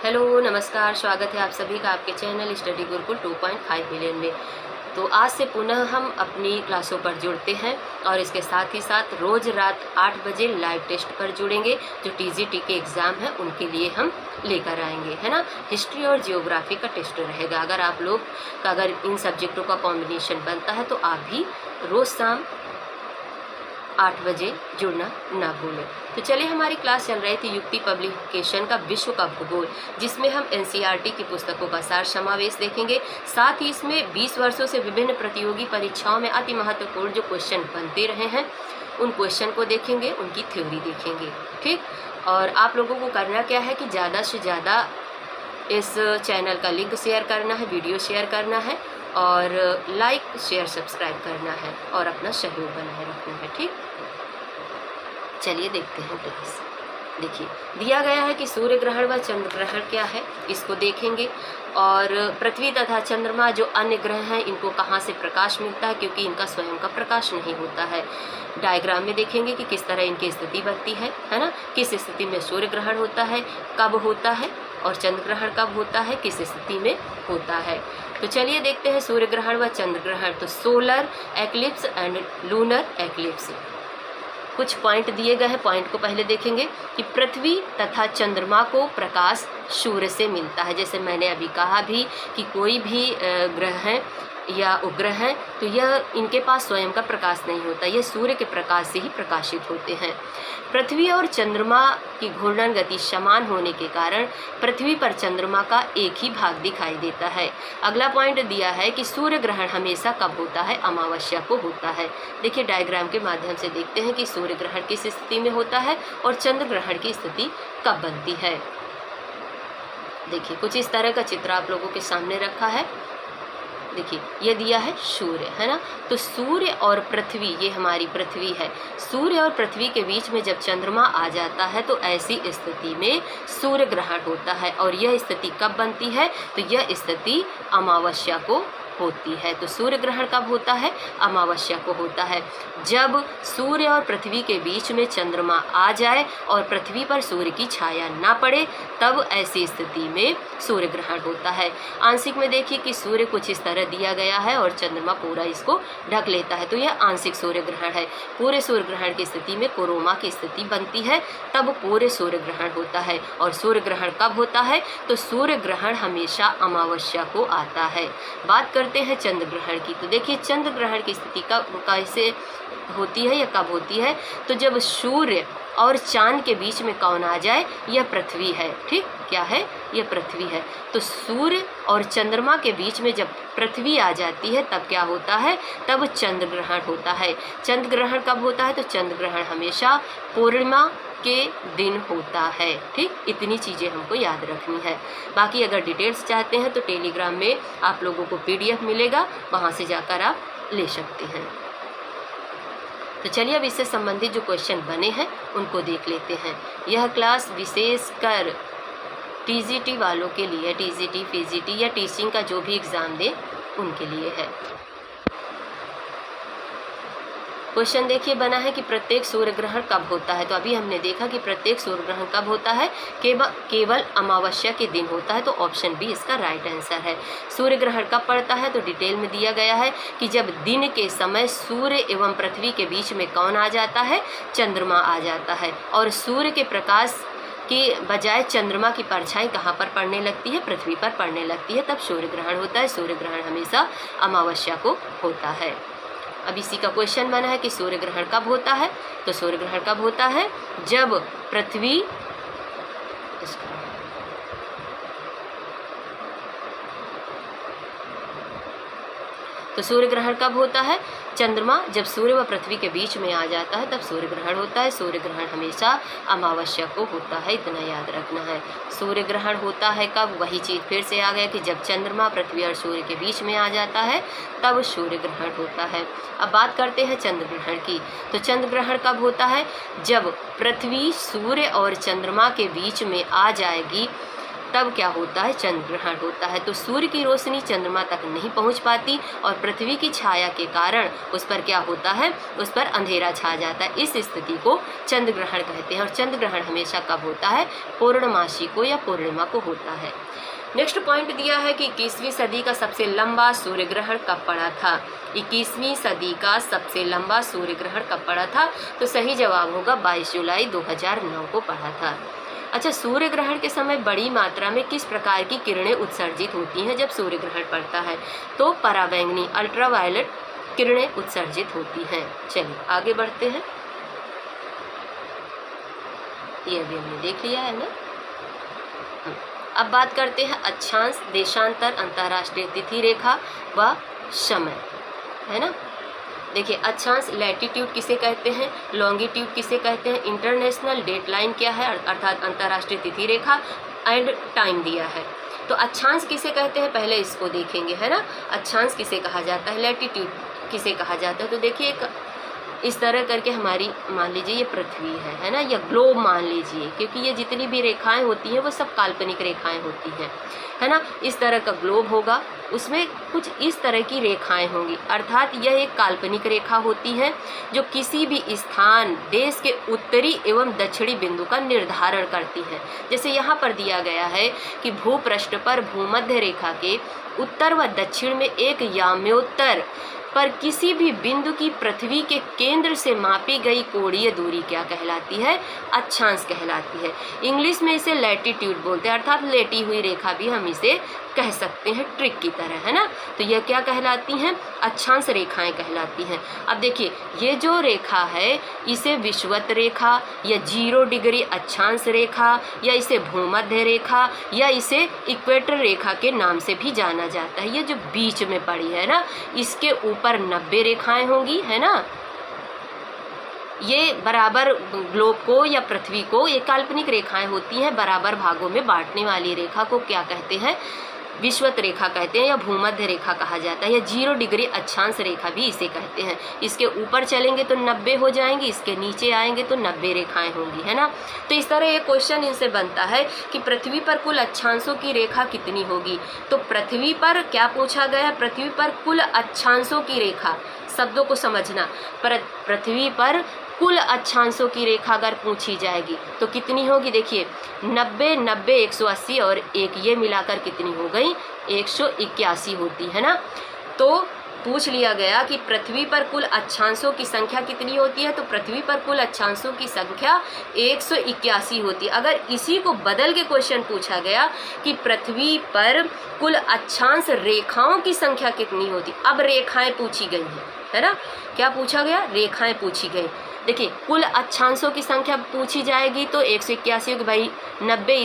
Hello नमस्कार, स्वागत है आप सभी का आपके चैनल स्टडी गुरुकुल 2.5 मिलियन में। तो आज से पुनः हम अपनी क्लासों पर जुड़ते हैं और इसके साथ ही साथ रोज़ रात 8 बजे लाइव टेस्ट पर जुड़ेंगे। जो टीजीटी के एग्ज़ाम है उनके लिए हम लेकर आएंगे, है ना। हिस्ट्री और जियोग्राफी का टेस्ट रहेगा। अगर आप लोग का अगर इन सब्जेक्टों का कॉम्बिनेशन बनता है तो आप भी रोज़ शाम 8 बजे जुड़ना ना भूलें। तो चलिए, हमारी क्लास चल रही थी युक्ति पब्लिकेशन का विश्व का भूगोल, जिसमें हम एनसीईआरटी की पुस्तकों का सार समावेश देखेंगे। साथ ही इसमें 20 वर्षों से विभिन्न प्रतियोगी परीक्षाओं में अति महत्वपूर्ण जो क्वेश्चन बनते रहे हैं उन क्वेश्चन को देखेंगे, उनकी थ्योरी देखेंगे, ठीक। और आप लोगों को करना क्या है कि ज़्यादा से ज़्यादा इस चैनल का लिंक शेयर करना है, वीडियो शेयर करना है और लाइक शेयर सब्सक्राइब करना है और अपना सहयोग बनाए रखना है, ठीक। चलिए देखते हैं क्लास। देखिए, दिया गया है कि सूर्य ग्रहण व चंद्र ग्रहण क्या है, इसको देखेंगे। और पृथ्वी तथा चंद्रमा जो अन्य ग्रह हैं इनको कहाँ से प्रकाश मिलता है, क्योंकि इनका स्वयं का प्रकाश नहीं होता है। डायग्राम में देखेंगे कि किस तरह इनकी स्थिति बनती है ना। किस स्थिति में सूर्य ग्रहण होता है, कब होता है, और चंद्र ग्रहण कब होता है, किस स्थिति में होता है। तो चलिए देखते हैं सूर्य ग्रहण व चंद्र ग्रहण। तो solar eclipse and lunar eclipse, कुछ पॉइंट दिए गए हैं। पॉइंट को पहले देखेंगे कि पृथ्वी तथा चंद्रमा को प्रकाश सूर्य से मिलता है। जैसे मैंने अभी कहा भी कि कोई भी ग्रह है या उपग्रह है तो यह इनके पास स्वयं का प्रकाश नहीं होता, यह सूर्य के प्रकाश से ही प्रकाशित होते हैं। पृथ्वी और चंद्रमा की घूर्णन गति समान होने के कारण पृथ्वी पर चंद्रमा का एक ही भाग दिखाई देता है। अगला पॉइंट दिया है कि सूर्य ग्रहण हमेशा कब होता है, अमावस्या को होता है। देखिए, डायग्राम के माध्यम से देखते हैं कि सूर्य ग्रहण किस स्थिति में होता है और चंद्र ग्रहण की स्थिति कब बनती है। देखिए, कुछ इस तरह का चित्र आप लोगों के सामने रखा है। देखिए, ये दिया है सूर्य, है ना। तो सूर्य और पृथ्वी, ये हमारी पृथ्वी है। सूर्य और पृथ्वी के बीच में जब चंद्रमा आ जाता है तो ऐसी स्थिति में सूर्य ग्रहण होता है। और यह स्थिति कब बनती है, तो यह स्थिति अमावस्या को होती है। तो सूर्य ग्रहण कब होता है, अमावस्या को होता है। जब सूर्य और पृथ्वी के बीच में चंद्रमा आ जाए और पृथ्वी पर सूर्य की छाया ना पड़े, तब ऐसी स्थिति में सूर्य ग्रहण होता है। आंशिक में देखिए कि सूर्य कुछ इस तरह दिया गया है और चंद्रमा पूरा इसको ढक लेता है, तो यह आंशिक सूर्य ग्रहण है। पूरे सूर्य ग्रहण की स्थिति में कोरोमा की स्थिति बनती है, तब पूरे सूर्य ग्रहण होता है। और सूर्य ग्रहण कब होता है, तो सूर्य ग्रहण हमेशा अमावस्या को आता है। बात करते हैं चंद्र ग्रहण की। तो देखिए, चंद्र ग्रहण की स्थिति कैसे होती है या कब होती है, तो जब सूर्य और चांद के बीच में कौन आ जाए, यह पृथ्वी है, ठीक। क्या है, यह पृथ्वी है। तो सूर्य और चंद्रमा के बीच में जब पृथ्वी आ जाती है तब क्या होता है, तब चंद्र ग्रहण होता है। चंद्र ग्रहण कब होता है, तो चंद्र ग्रहण हमेशा पूर्णिमा के दिन होता है, ठीक। इतनी चीज़ें हमको याद रखनी है। बाकी अगर डिटेल्स चाहते हैं तो टेलीग्राम में आप लोगों को PDF मिलेगा, वहाँ से जाकर आप ले सकते हैं। तो चलिए, अब इससे संबंधित जो क्वेश्चन बने हैं उनको देख लेते हैं। यह क्लास विशेषकर TGT वालों के लिए, TGT, PGT या टीचिंग का जो भी एग्ज़ाम दे उनके लिए है। क्वेश्चन देखिए, बना है कि प्रत्येक सूर्य ग्रहण कब होता है। तो अभी हमने देखा कि प्रत्येक सूर्य ग्रहण कब होता है, केवल अमावस्या के दिन होता है। तो ऑप्शन बी इसका राइट आंसर है। सूर्य ग्रहण कब पड़ता है, तो डिटेल में दिया गया है कि जब दिन के समय सूर्य एवं पृथ्वी के बीच में कौन आ जाता है, चंद्रमा आ जाता है। और सूर्य के प्रकाश के बजाय चंद्रमा की परछाई कहाँ पर पड़ने लगती है, पृथ्वी पर पड़ने लगती है, तब सूर्य ग्रहण होता है। सूर्य ग्रहण हमेशा अमावस्या को होता है। अब इसी का क्वेश्चन बना है कि सूर्य ग्रहण कब होता है। तो सूर्य ग्रहण कब होता है, जब पृथ्वी तो सूर्य ग्रहण कब होता है, चंद्रमा जब सूर्य व पृथ्वी के बीच में आ जाता है तब सूर्य ग्रहण होता है। सूर्य ग्रहण हमेशा अमावस्या को होता है, इतना याद रखना है। सूर्य ग्रहण होता है कब, वही चीज़ फिर से आ गया कि जब चंद्रमा पृथ्वी और सूर्य के बीच में आ जाता है तब सूर्य ग्रहण होता है। अब बात करते हैं चंद्र ग्रहण की। तो चंद्र ग्रहण कब होता है, जब पृथ्वी सूर्य और चंद्रमा के बीच में आ जाएगी तब क्या होता है, चंद्र ग्रहण होता है। तो सूर्य की रोशनी चंद्रमा तक नहीं पहुंच पाती और पृथ्वी की छाया के कारण उस पर क्या होता है, उस पर अंधेरा छा जाता है। इस स्थिति को चंद्र ग्रहण कहते हैं। और चंद्र ग्रहण हमेशा कब होता है, पूर्णमासी को या पूर्णिमा को होता है। नेक्स्ट पॉइंट दिया है कि 21वीं सदी का सबसे लंबा सूर्य ग्रहण कब पड़ा था। 21वीं सदी का सबसे लंबा सूर्य ग्रहण कब पड़ा था, तो सही जवाब होगा 22 जुलाई 2009 को पड़ा था। अच्छा, सूर्य ग्रहण के समय बड़ी मात्रा में किस प्रकार की किरणें उत्सर्जित होती हैं जब सूर्य ग्रहण पड़ता है, तो पराबैंगनी अल्ट्रावायलेट किरणें उत्सर्जित होती हैं। चलिए आगे बढ़ते हैं। ये अभी हमने देख लिया है ना। अब बात करते हैं अक्षांश, देशांतर, अंतर्राष्ट्रीय तिथि रेखा व समय, है ना। देखिए, अक्षांश लैटिट्यूड किसे कहते हैं, लॉन्गिट्यूड किसे कहते हैं, इंटरनेशनल डेटलाइन क्या है अर्थात अंतर्राष्ट्रीय तिथि रेखा, एंड टाइम दिया है। तो अक्षांश किसे कहते हैं पहले इसको देखेंगे, है ना। अक्षांश किसे कहा जाता है, लैटिट्यूड किसे कहा जाता है। तो देखिए, एक इस तरह करके हमारी मान लीजिए ये पृथ्वी है ना, या ग्लोब मान लीजिए, क्योंकि ये जितनी भी रेखाएं होती हैं वो सब काल्पनिक रेखाएं होती हैं, है ना। इस तरह का ग्लोब होगा, उसमें कुछ इस तरह की रेखाएं होंगी, अर्थात यह एक काल्पनिक रेखा होती है जो किसी भी स्थान, देश के उत्तरी एवं दक्षिणी बिंदु का निर्धारण करती है। जैसे यहाँ पर दिया गया है कि भूपृष्ठ पर भूमध्य रेखा के उत्तर व दक्षिण में एक याम्योत्तर पर किसी भी बिंदु की पृथ्वी के केंद्र से मापी गई कोणीय दूरी क्या कहलाती है, अक्षांश कहलाती है। इंग्लिश में इसे लैटिट्यूड बोलते हैं, अर्थात लेटी हुई रेखा भी हम इसे कह सकते हैं, ट्रिक की तरह, है ना। तो यह क्या कहलाती हैं, अक्षांश रेखाएं कहलाती हैं। अब देखिए, ये जो रेखा है इसे विषुवत रेखा या 0 डिग्री अक्षांश रेखा या इसे भूमध्य रेखा या इसे इक्वेटर रेखा के नाम से भी जाना जाता है। ये जो बीच में पड़ी है ना, इसके ऊपर 90 रेखाएं होंगी, है ना। ये बराबर ग्लोब को या पृथ्वी को, ये काल्पनिक रेखाएं होती हैं, बराबर भागों में बांटने वाली रेखा को क्या कहते हैं, विषुवत रेखा कहते हैं या भूमध्य रेखा कहा जाता है, या 0 डिग्री अक्षांश रेखा भी इसे कहते हैं। इसके ऊपर चलेंगे तो 90 हो जाएंगी, इसके नीचे आएंगे तो 90 रेखाएं होंगी, है ना। तो इस तरह ये क्वेश्चन इनसे बनता है कि पृथ्वी पर कुल अक्षांशों की रेखा कितनी होगी। तो पृथ्वी पर क्या पूछा गया है, पृथ्वी पर कुल अक्षांशों की रेखा, शब्दों को समझना, पृथ्वी पर कुल अक्षांशों की रेखा अगर पूछी जाएगी तो कितनी होगी। देखिए, 90 90 180 और एक ये मिलाकर कितनी हो गई, 181 होती है ना। तो पूछ लिया गया कि पृथ्वी पर कुल अक्षांशों की संख्या कितनी होती है, तो पृथ्वी पर कुल अक्षांशों की संख्या 181 होती है। अगर इसी को बदल के क्वेश्चन पूछा गया कि पृथ्वी पर कुल अक्षांश रेखाओं की संख्या कितनी होती, अब रेखाएं पूछी गई हैं, है ना। क्या पूछा गया, रेखाएं पूछी गई। देखिए, कुल अक्षांशों की संख्या पूछी जाएगी तो 181 होगी, भाई 90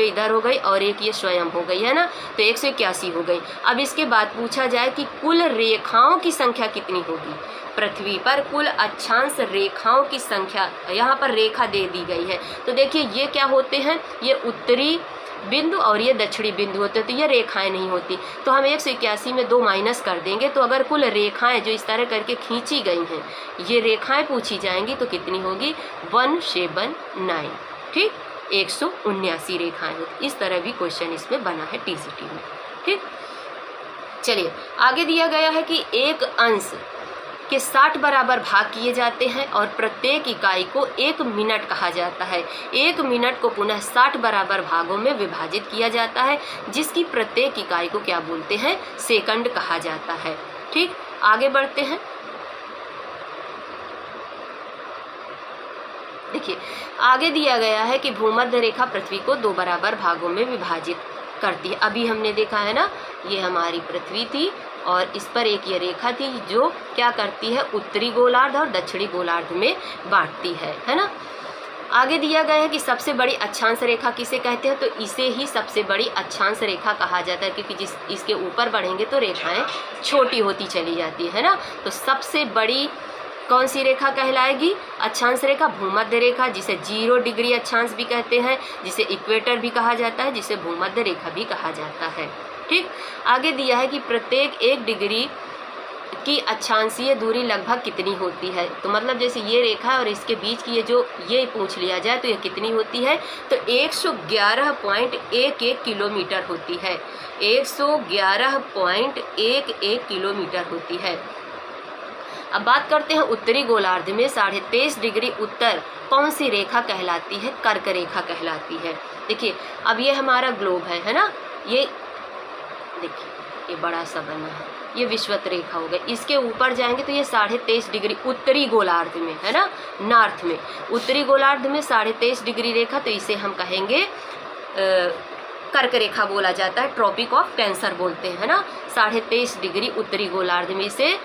इधर हो गई और एक ये स्वयं हो गई, है ना। तो 181 हो गई। अब इसके बाद पूछा जाए कि कुल रेखाओं की संख्या कितनी होगी। पृथ्वी पर कुल अक्षांश रेखाओं की संख्या, यहाँ पर रेखा दे दी गई है। तो देखिए, ये क्या होते हैं, ये उत्तरी बिंदु और ये दक्षिणी बिंदु होते हैं, तो ये रेखाएं नहीं होती। तो हम 181 में 2 माइनस कर देंगे, तो अगर कुल रेखाएं जो इस तरह करके खींची गई हैं, ये रेखाएं पूछी जाएंगी तो कितनी होगी, 179, ठीक, 179 रेखाएं होती। इस तरह भी क्वेश्चन इसमें बना है टीसीटी में, ठीक। चलिए आगे दिया गया है कि एक अंश के 60 बराबर भाग किए जाते हैं और प्रत्येक इकाई को 1 मिनट कहा जाता है। 1 मिनट को पुनः 60 बराबर भागों में विभाजित किया जाता है, जिसकी प्रत्येक इकाई को क्या बोलते हैं, सेकंड कहा जाता है, ठीक। आगे बढ़ते हैं। देखिए, आगे दिया गया है कि भूमध्य रेखा पृथ्वी को 2 बराबर भागों में विभाजित करती है। अभी हमने देखा है ना, ये हमारी पृथ्वी थी और इस पर एक ये रेखा थी जो क्या करती है, उत्तरी गोलार्ध और दक्षिणी गोलार्ध में बांटती है ना। आगे दिया गया है कि सबसे बड़ी अक्षांश रेखा किसे कहते हैं, तो इसे ही सबसे बड़ी अक्षांश रेखा कहा जाता है, क्योंकि इसके ऊपर बढ़ेंगे तो रेखाएं छोटी होती चली जाती है ना। तो सबसे बड़ी कौन सी रेखा कहलाएगी, अक्षांश रेखा, भूमध्य रेखा, जिसे 0 डिग्री अक्षांश भी कहते हैं, जिसे इक्वेटर भी कहा जाता है, जिसे भूमध्य रेखा भी कहा जाता है, ठीक। आगे दिया है कि प्रत्येक 1 डिग्री की अक्षांशीय दूरी लगभग कितनी होती है। तो मतलब जैसे ये रेखा और इसके बीच की ये पूछ लिया जाए तो ये कितनी होती है, तो 111.11 किलोमीटर होती है। 111.11 किलोमीटर होती है। अब बात करते हैं उत्तरी गोलार्ध में 23.5 डिग्री उत्तर कौन सी रेखा कहलाती है। कर्क रेखा कहलाती है। देखिए अब ये हमारा ग्लोब है ना, ये देखिए ये बड़ा सा बना है, ये विषुवत रेखा हो गई। इसके ऊपर जाएंगे तो ये 23.5 डिग्री उत्तरी गोलार्ध में है ना, नॉर्थ में। उत्तरी गोलार्ध में 23.5 डिग्री रेखा, तो इसे हम कहेंगे कर्क रेखा बोला जाता है। ट्रॉपिक ऑफ कैंसर बोलते हैं ना। 23.5 डिग्री उत्तरी गोलार्ध में इसे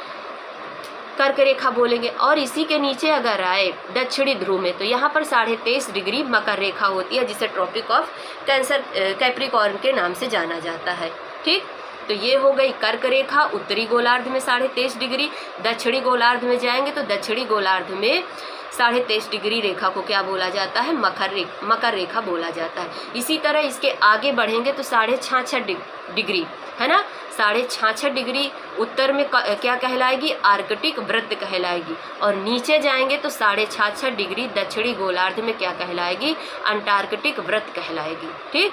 कर्क रेखा बोलेंगे। और इसी के नीचे अगर आए दक्षिणी ध्रुव में, तो यहाँ पर 23.5 डिग्री मकर रेखा होती है, जिसे ट्रॉपिक ऑफ कैंसर कैप्रिकॉर्न के नाम से जाना जाता है। ठीक, तो ये हो गई कर्क रेखा उत्तरी गोलार्ध में 23.5 डिग्री। दक्षिणी गोलार्ध में जाएंगे तो दक्षिणी गोलार्ध में 23.5 डिग्री रेखा को क्या बोला जाता है, मकर रेखा बोला जाता है। इसी तरह इसके आगे बढ़ेंगे तो 66.5 डिग्री है ना, 66.5 डिग्री उत्तर में क्या कहलाएगी, आर्कटिक वृत्त कहलाएगी। और नीचे जाएंगे तो 66.5 डिग्री दक्षिणी गोलार्ध में क्या कहलाएगी, अंटार्कटिक वृत्त कहलाएगी। ठीक,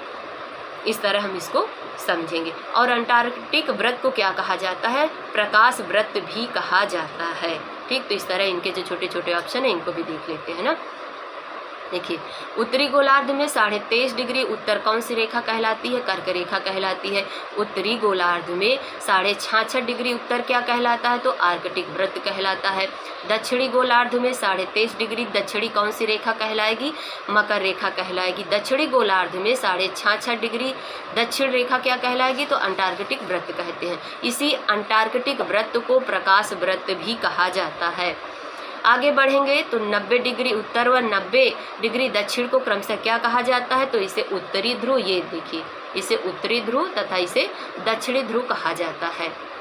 इस तरह हम इसको समझेंगे। और अंटार्कटिक वृत्त को क्या कहा जाता है, प्रकाश वृत्त भी कहा जाता है। ठीक, तो इस तरह इनके जो छोटे छोटे ऑप्शन है इनको भी देख लेते हैं ना। देखिए उत्तरी गोलार्ध में 23.5 डिग्री उत्तर कौन सी रेखा कहलाती है, कर्क रेखा कहलाती है। उत्तरी गोलार्ध में 66.5 डिग्री उत्तर क्या कहलाता है, तो आर्कटिक वृत्त कहलाता है। दक्षिणी गोलार्ध में 23.5 डिग्री दक्षिणी कौन सी रेखा कहलाएगी, मकर रेखा कहलाएगी। दक्षिणी गोलार्ध में 66.5 डिग्री दक्षिण रेखा क्या कहलाएगी, तो अंटार्कटिक वृत्त कहते हैं। इसी अंटार्कटिक वृत्त को प्रकाश वृत्त भी कहा जाता है। आगे बढ़ेंगे तो 90 डिग्री उत्तर व 90 डिग्री दक्षिण को क्रमशः क्या कहा जाता है, तो इसे उत्तरी ध्रुव, ये देखिए इसे उत्तरी ध्रुव तथा इसे दक्षिणी ध्रुव कहा जाता है।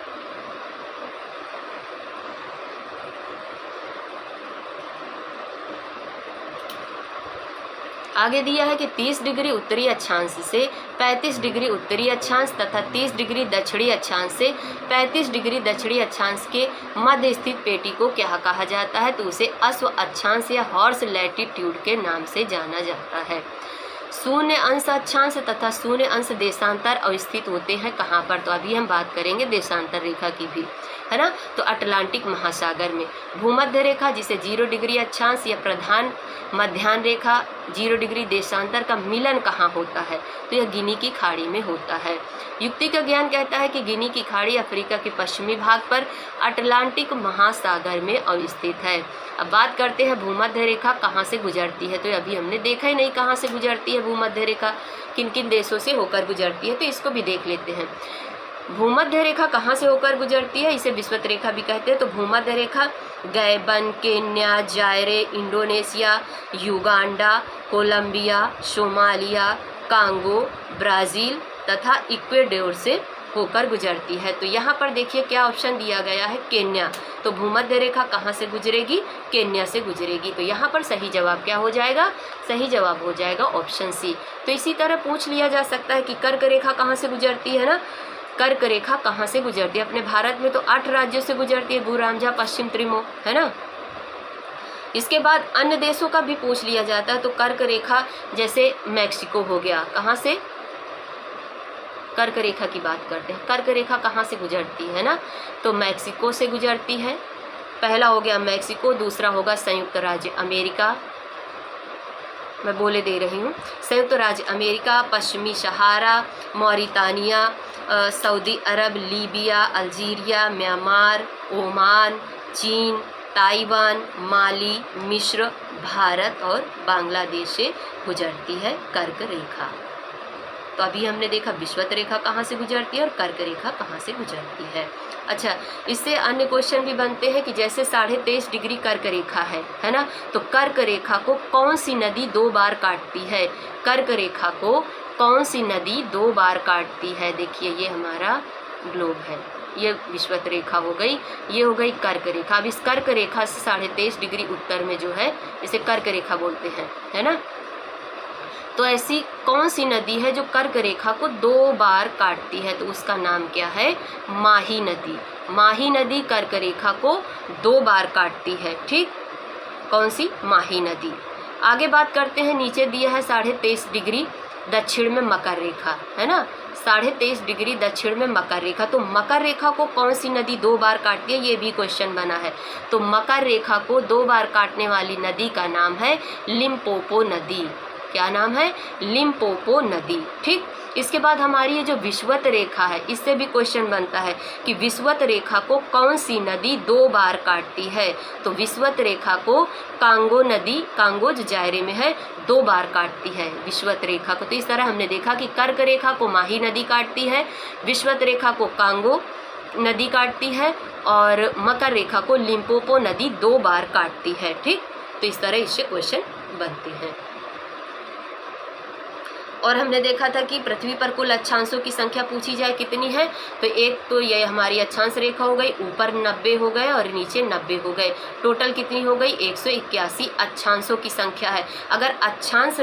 आगे दिया है कि 30 डिग्री उत्तरी अक्षांश से 35 डिग्री उत्तरी अक्षांश तथा 30 डिग्री दक्षिणी अक्षांश से 35 डिग्री दक्षिणी अक्षांश के मध्य स्थित पेटी को क्या कहा जाता है, तो उसे अश्व अक्षांश या हॉर्स लैटिट्यूड के नाम से जाना जाता है। 0 अंश अक्षांश तथा 0 अंश देशांतर अवस्थित होते हैं कहाँ पर, तो अभी हम बात करेंगे देशांतर रेखा की भी, है ना। तो अटलांटिक महासागर में। भूमध्य रेखा जिसे 0 डिग्री अक्षांश या प्रधान मध्याह्न रेखा 0 डिग्री देशांतर का मिलन कहाँ होता है, तो यह गिनी की खाड़ी में होता है। युक्ति का ज्ञान कहता है कि गिनी की खाड़ी अफ्रीका के पश्चिमी भाग पर अटलांटिक महासागर में अवस्थित है। अब बात करते हैं भूमध्य रेखा कहाँ से गुजरती है, तो अभी हमने देखा ही नहीं कहाँ से गुजरती है भूमध्य रेखा, किन किन देशों से होकर गुजरती है, तो इसको भी देख लेते हैं। भूमध्य रेखा कहाँ से होकर गुजरती है, इसे विषुवत रेखा भी कहते हैं। तो भूमध्य रेखा Gabon, Kenya, Zaire, Indonesia, Uganda, Colombia, Somalia, Congo, Brazil तथा इक्वेडोर से होकर गुजरती है। तो यहाँ पर देखिए क्या ऑप्शन दिया गया है, केन्या। तो भूमध्य रेखा कहाँ से गुजरेगी, केन्या से गुजरेगी। तो यहाँ पर सही जवाब क्या हो जाएगा, सही जवाब हो जाएगा ऑप्शन सी। तो इसी तरह पूछ लिया जा सकता है कि कर्क रेखा कहाँ से गुजरती है ना, कर्क रेखा कहाँ से गुजरती है। अपने भारत में तो 8 राज्यों से गुजरती है, भूरामझा, पश्चिम त्रिमो, है ना। इसके बाद अन्य देशों का भी पूछ लिया जाता है। तो कर्क रेखा जैसे मैक्सिको हो गया, कहाँ से, कर्क रेखा की बात करते हैं। कर्क रेखा कहाँ से गुजरती है ना, तो मैक्सिको से गुजरती है। पहला हो गया मैक्सिको, दूसरा होगा संयुक्त राज्य अमेरिका, मैं बोले दे रही हूँ, संयुक्त राज्य अमेरिका, पश्चिमी सहारा, मॉरिटानिया, सऊदी अरब, लीबिया, अल्जीरिया, म्यांमार, ओमान, चीन, ताइवान, माली, मिस्र, भारत और बांग्लादेश से गुजरती है कर्क रेखा। तो अभी हमने देखा विषुवत रेखा कहाँ से गुजरती है और कर्क रेखा कहाँ से गुजरती है। अच्छा, इससे अन्य क्वेश्चन भी बनते हैं कि जैसे 23.5 डिग्री कर्क रेखा है ना, तो कर्क रेखा को कौन सी नदी 2 बार काटती है, कर्क रेखा को कौन सी नदी 2 बार काटती है। देखिए ये हमारा ग्लोब है, ये विषुवत रेखा हो गई, ये हो गई कर्क रेखा। अब इस कर्क रेखा से 23.5 डिग्री उत्तर में जो है इसे कर्क रेखा बोलते हैं, है ना। तो ऐसी कौन सी नदी है जो कर्क रेखा को 2 बार काटती है? तो उसका नाम क्या है? माही नदी। माही नदी कर्क रेखा को 2 बार काटती है। ठीक, कौन सी? माही नदी। आगे बात करते हैं, नीचे दिया है 23.5 डिग्री दक्षिण में मकर रेखा, है ना, 23.5 डिग्री दक्षिण में मकर रेखा। तो मकर रेखा को कौन सी नदी 2 बार काटती है, ये भी क्वेश्चन बना है। तो मकर रेखा को 2 बार काटने वाली नदी का नाम है लिम्पोपो नदी। क्या नाम है? लिम्पोपो नदी। ठीक, इसके बाद हमारी ये जो विषुवत रेखा है, इससे भी क्वेश्चन बनता है कि विषुवत रेखा को कौन सी नदी 2 बार काटती है? तो विषुवत रेखा को कांगो नदी, कांगो जो जायरे में है, 2 बार काटती है विषुवत रेखा को। तो इस तरह हमने देखा कि कर्क रेखा को माही नदी काटती है, विषुवत रेखा को कांगो नदी काटती है और मकर रेखा को लिम्पोपो नदी 2 बार काटती है। ठीक, तो इस तरह इससे क्वेश्चन बनते हैं। और हमने देखा था कि पृथ्वी पर कुल अक्षांशों की संख्या पूछी जाए कितनी है, तो एक तो ये हमारी अक्षांश रेखा हो गई, ऊपर 90 हो गए और नीचे 90 हो गए। टोटल कितनी हो गई? 181 अक्षांशों की संख्या है। अगर अक्षांश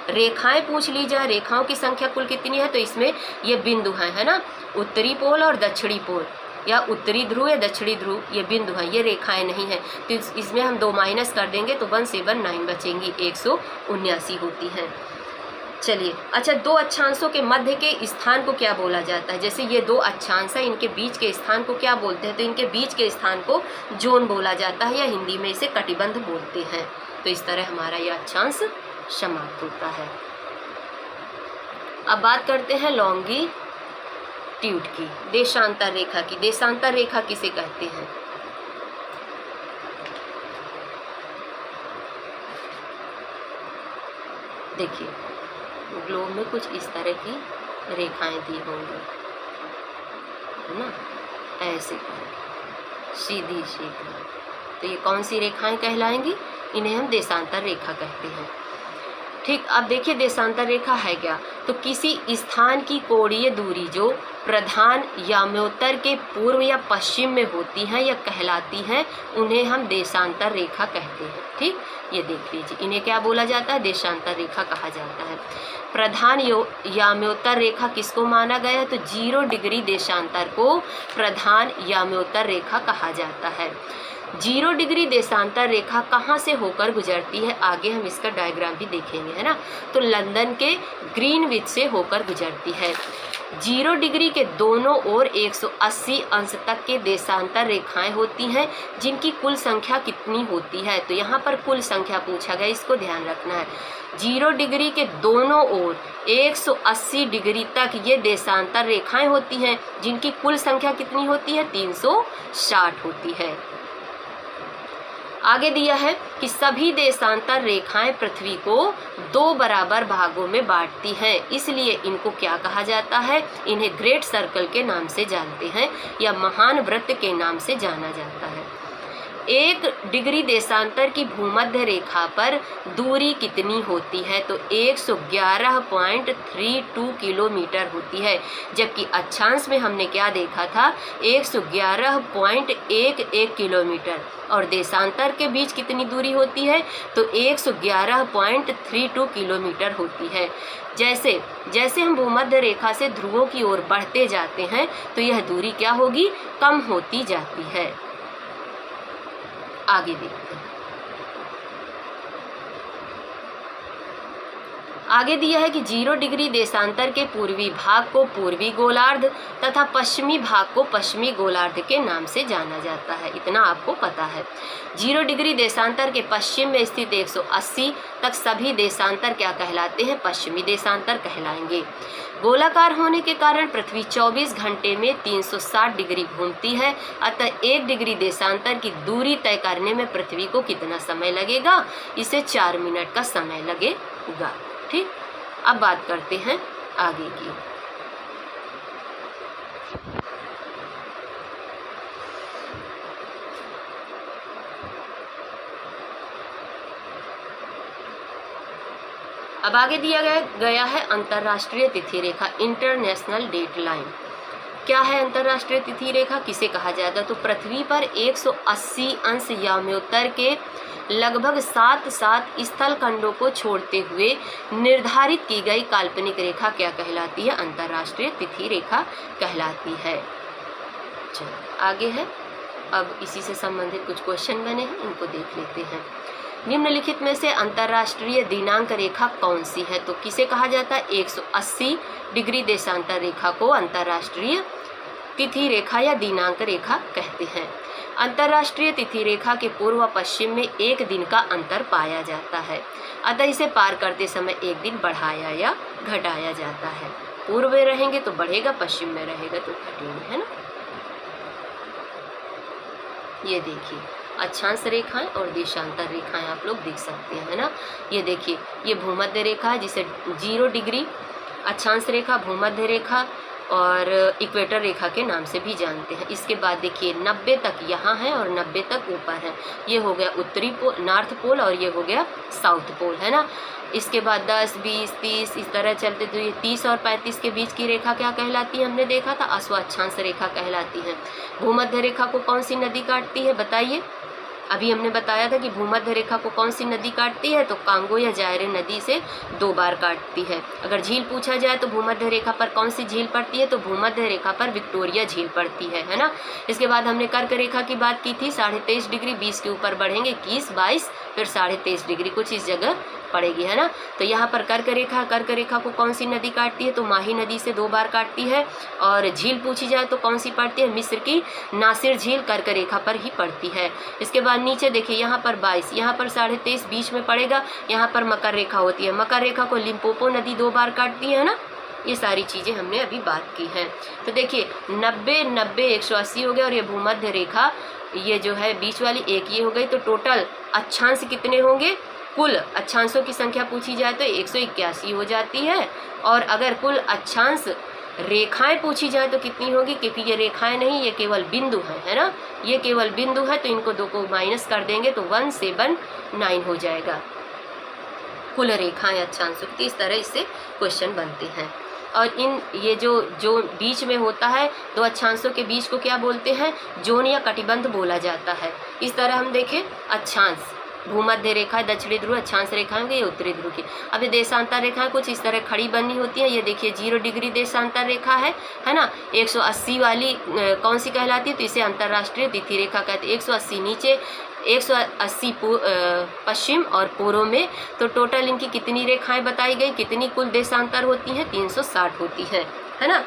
रेखाएं पूछ ली जाए, रेखाओं की संख्या कुल कितनी है, तो इसमें ये बिंदु हैं, है ना, उत्तरी पोल और दक्षिणी पोल, या उत्तरी ध्रुव या दक्षिणी ध्रुव, ये बिंदु हैं, ये रेखाएं नहीं हैं। तो इसमें हम 2 माइनस कर देंगे तो 179 बचेंगी, 179 होती हैं। चलिए, अच्छा, 2 अक्षांशों के मध्य के स्थान को क्या बोला जाता है? जैसे ये 2 अक्षांश है, इनके बीच के स्थान को क्या बोलते हैं? तो इनके बीच के स्थान को जोन बोला जाता है, या हिंदी में इसे कटिबंध बोलते हैं। तो इस तरह हमारा यह अक्षांश समाप्त होता है। अब बात करते हैं लॉन्गिट्यूड की, देशांतर रेखा की। देशांतर रेखा किसे कहते हैं? देखिए, ग्लोब में कुछ इस तरह की रेखाएं दी होंगी, है ना, ऐसे सीधी सीधी। तो ये कौन सी रेखाएं कहलाएंगी? इन्हें हम देशांतर रेखा कहते हैं। ठीक, अब देखिए देशांतर रेखा है क्या? तो किसी स्थान की कोणीय दूरी जो प्रधान याम्योत्तर के पूर्व या पश्चिम में होती हैं या कहलाती हैं, उन्हें हम देशांतर रेखा कहते हैं। ठीक, ये देख लीजिए, इन्हें क्या बोला जाता है? देशांतर रेखा कहा जाता है। प्रधान याम्योत्तर रेखा किसको माना गया है? तो 0 डिग्री देशांतर को प्रधान याम्योत्तर रेखा कहा जाता है। 0 डिग्री देशांतर रेखा कहाँ से होकर गुजरती है? आगे हम इसका डायग्राम भी देखेंगे, है ना। तो लंदन के ग्रीनविच से होकर गुजरती है। 0 डिग्री के दोनों ओर 180 अंश तक के देशांतर रेखाएं होती हैं, जिनकी कुल संख्या कितनी होती है? तो यहाँ पर कुल संख्या पूछा गया, इसको ध्यान रखना है। 0 डिग्री के दोनों ओर 180 डिग्री तक ये देशांतर रेखाएं होती हैं, जिनकी कुल संख्या कितनी होती है? 360 होती है। आगे दिया है कि सभी देशांतर रेखाएं पृथ्वी को 2 बराबर भागों में बांटती हैं, इसलिए इनको क्या कहा जाता है? इन्हें ग्रेट सर्कल के नाम से जानते हैं, या महान वृत्त के नाम से जाना जाता है। 1 डिग्री देशांतर की भूमध्य रेखा पर दूरी कितनी होती है? तो 111.32 किलोमीटर होती है, जबकि अक्षांश में हमने क्या देखा था? 111.11 किलोमीटर। और देशांतर के बीच कितनी दूरी होती है? तो 111.32 किलोमीटर होती है। जैसे जैसे हम भूमध्य रेखा से ध्रुवों की ओर बढ़ते जाते हैं, तो यह दूरी क्या होगी? कम होती जाती है। आगे देखते हैं। आगे दिया है कि 0 डिग्री देशांतर के पूर्वी भाग को पूर्वी गोलार्ध तथा पश्चिमी भाग को पश्चिमी गोलार्ध के नाम से जाना जाता है। इतना आपको पता है। 0 डिग्री देशांतर के पश्चिम में स्थित 180 तक सभी देशांतर क्या कहलाते हैं? पश्चिमी देशांतर कहलाएंगे। गोलाकार होने के कारण पृथ्वी 24 घंटे में 360 डिग्री घूमती है, अतः 1 डिग्री देशांतर की दूरी तय करने में पृथ्वी को कितना समय लगेगा? इसे 4 मिनट का समय लगेगा। ठीक, अब बात करते हैं आगे की। अब आगे दिया गया है अंतर्राष्ट्रीय तिथि रेखा, इंटरनेशनल डेट लाइन। क्या है अंतर्राष्ट्रीय तिथि रेखा, किसे कहा जाता है? तो पृथ्वी पर 180 अंश याम्योत्तर के लगभग 7 स्थल खंडों को छोड़ते हुए निर्धारित की गई काल्पनिक रेखा क्या कहलाती है? अंतर्राष्ट्रीय तिथि रेखा कहलाती है। चलो आगे है, अब इसी से संबंधित कुछ क्वेश्चन बने हैं, इनको देख लेते हैं। निम्नलिखित में से अंतर्राष्ट्रीय दिनांक रेखा कौन सी है? तो किसे कहा जाता है? 180 डिग्री देशांतर रेखा को अंतर्राष्ट्रीय तिथि रेखा या दिनांक रेखा कहते हैं। अंतर्राष्ट्रीय तिथि रेखा के पूर्व पश्चिम में 1 दिन का अंतर पाया जाता है, अतः इसे पार करते समय 1 दिन बढ़ाया या घटाया जाता है। पूर्व में रहेंगे तो बढ़ेगा, पश्चिम में रहेगा तो घटेगा, है ना। ये देखिए अक्षांश रेखाएं और देशांतर रेखाएं आप लोग देख सकते हैं, है ना। ये देखिए ये भूमध्य रेखा है जिसे 0 डिग्री अक्षांश रेखा, भूमध्य रेखा और इक्वेटर रेखा के नाम से भी जानते हैं। इसके बाद देखिए 90 तक यहाँ है और 90 तक ऊपर है। ये हो गया उत्तरी पोल, नॉर्थ पोल, और ये हो गया साउथ पोल, है ना। इसके बाद 10, 20, 30 इस तरह चलते तो ये 30 और 35 के बीच की रेखा क्या कहलाती है? हमने देखा था अश्वाक्षांश रेखा कहलाती है। भूमध्य रेखा को कौन सी नदी काटती है बताइए? अभी हमने बताया था कि भूमध्य रेखा को कौन सी नदी काटती है? तो कांगो या जायरे नदी से 2 बार काटती है। अगर झील पूछा जाए तो भूमध्य रेखा पर कौन सी झील पड़ती है? तो भूमध्य रेखा पर विक्टोरिया झील पड़ती है ना। इसके बाद हमने कर्क रेखा की बात की थी, 23.5 डिग्री, 20 के ऊपर बढ़ेंगे 21, 22, फिर 23.5 डिग्री कुछ इस जगह पड़ेगी, है ना। तो यहाँ पर कर्क रेखा को कौन सी नदी काटती है? तो माही नदी से 2 बार काटती है। और झील पूछी जाए तो कौन सी पड़ती है? मिस्र की नासिर झील कर्क रेखा पर ही पड़ती है। इसके बाद नीचे देखिए यहाँ पर 22, यहाँ पर 23.5 बीच में पड़ेगा, यहाँ पर मकर रेखा होती है। मकर रेखा को लिम्पोपो नदी 2 बार काटती है ना। ये सारी चीज़ें हमने अभी बात की हैं। तो देखिए 90, 90, 180 हो गया, और ये भूमध्य रेखा ये जो है बीच वाली एक ये हो गई। तो टोटल अक्षांश कितने होंगे? कुल अक्षांशों की संख्या पूछी जाए तो 181 हो जाती है। और अगर कुल अक्षांश रेखाएं पूछी जाए तो कितनी होगी? क्योंकि ये रेखाएं नहीं, ये केवल बिंदु है ना। ये केवल बिंदु है, तो इनको 2 को माइनस कर देंगे तो 179 हो जाएगा कुल रेखाएं अक्षांशों की। इस तरह इससे क्वेश्चन बनते हैं। और इन ये जो बीच में होता है 2 अक्षांशों के बीच को क्या बोलते हैं? जोन या कटिबंध बोला जाता है। इस तरह हम देखें अक्षांश, भूमध्य रेखा दक्षिणी ध्रुव, अक्षांश रेखाएं ये उत्तरी ध्रुव की। अब ये देशांतर रेखाएं कुछ इस तरह खड़ी बनी होती है। ये देखिए 0 डिग्री देशांतर रेखा है ना। 180 वाली कौन सी कहलाती है? तो इसे अंतर्राष्ट्रीय तिथि रेखा कहते हैं। 180 नीचे, 180 पश्चिम और पूर्व में। तो टोटल इनकी कितनी रेखाएं बताई गई? कितनी कुल देशांतर होती हैं? 360 होती है ना।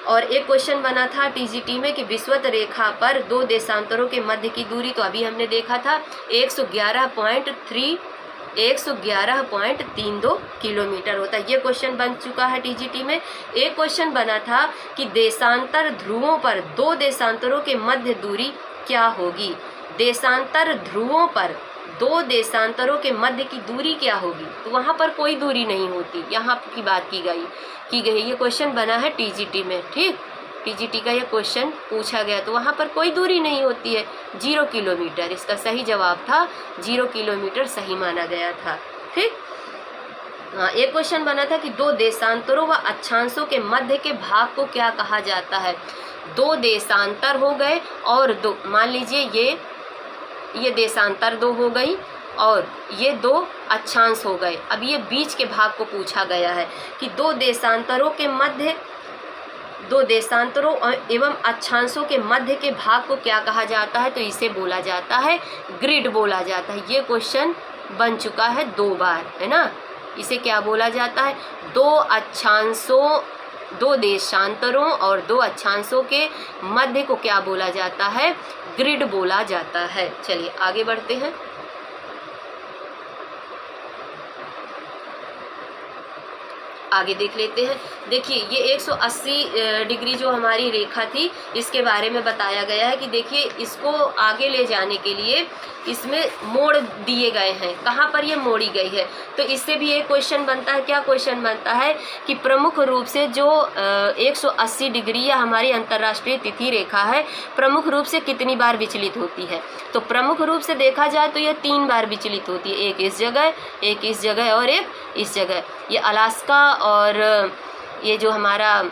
और एक क्वेश्चन बना था टीजीटी में कि विषुवत रेखा पर 2 देशांतरों के मध्य की दूरी, तो अभी हमने देखा था 111.32 किलोमीटर होता है। ये क्वेश्चन बन चुका है टीजीटी में। एक क्वेश्चन बना था कि देशांतर ध्रुवों पर 2 देशांतरों के मध्य दूरी क्या होगी? देशांतर ध्रुवों पर 2 देशांतरों के मध्य की दूरी क्या होगी? तो वहाँ पर कोई दूरी नहीं होती, यहाँ की बात की गई। ये क्वेश्चन बना है टीजीटी में, ठीक। टीजीटी का ये क्वेश्चन पूछा गया, तो वहाँ पर कोई दूरी नहीं होती है, 0 किलोमीटर। इसका सही जवाब था 0 किलोमीटर सही माना गया था, ठीक। हाँ, एक क्वेश्चन बना था कि 2 देशांतरों व अक्षांशों के मध्य के भाग को क्या कहा जाता है? 2 देशांतर हो गए और 2, मान लीजिए ये देशांतर 2 हो गई और ये 2 अक्षांश हो गए। अब ये बीच के भाग को पूछा गया है कि 2 देशांतरों एवं अक्षांशों के मध्य के भाग को क्या कहा जाता है? तो इसे बोला जाता है ग्रिड बोला जाता है। ये क्वेश्चन बन चुका है 2 बार, है ना। इसे क्या बोला जाता है? 2 देशांतरों और 2 अक्षांशों के मध्य को क्या बोला जाता है? ग्रिड बोला जाता है। चलिए आगे बढ़ते हैं। आगे देख लेते हैं। देखिए ये 180 डिग्री जो हमारी रेखा थी, इसके बारे में बताया गया है कि देखिए इसको आगे ले जाने के लिए इसमें मोड़ दिए गए हैं। कहाँ पर ये मोड़ी गई है? तो इससे भी एक क्वेश्चन बनता है। क्या क्वेश्चन बनता है कि प्रमुख रूप से जो 180 डिग्री या हमारी अंतर्राष्ट्रीय तिथि रेखा है, प्रमुख रूप से कितनी बार विचलित होती है? तो प्रमुख रूप से देखा जाए तो ये 3 बार विचलित होती है, एक इस जगह, एक इस जगह और एक इस जगह। ये अलास्का और ये जो हमारा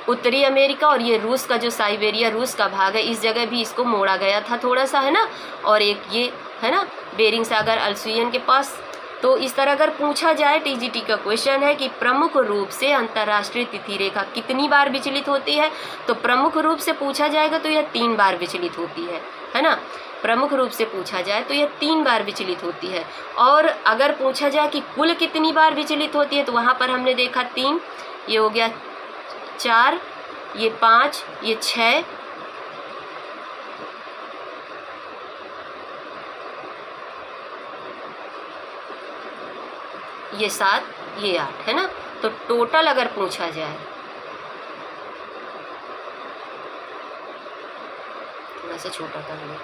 उत्तरी अमेरिका, और ये रूस का जो साइबेरिया रूस का भाग है, इस जगह भी इसको मोड़ा गया था थोड़ा सा, है ना। और एक ये है ना बेरिंग सागर अल्सुयन के पास। तो इस तरह अगर पूछा जाए, टीजीटी का क्वेश्चन है कि प्रमुख रूप से अंतर्राष्ट्रीय तिथि रेखा कितनी बार विचलित होती है, तो प्रमुख रूप से पूछा जाएगा तो यह 3 बार विचलित होती है ना। प्रमुख रूप से पूछा जाए तो यह 3 बार विचलित होती है। और अगर पूछा जाए कि कुल कितनी बार विचलित होती है, तो वहाँ पर हमने देखा 3, ये हो गया 4, ये 5, ये 6, ये 7, ये 8, है ना। तो टोटल अगर पूछा जाए, थोड़ा सा छोटा कर लो,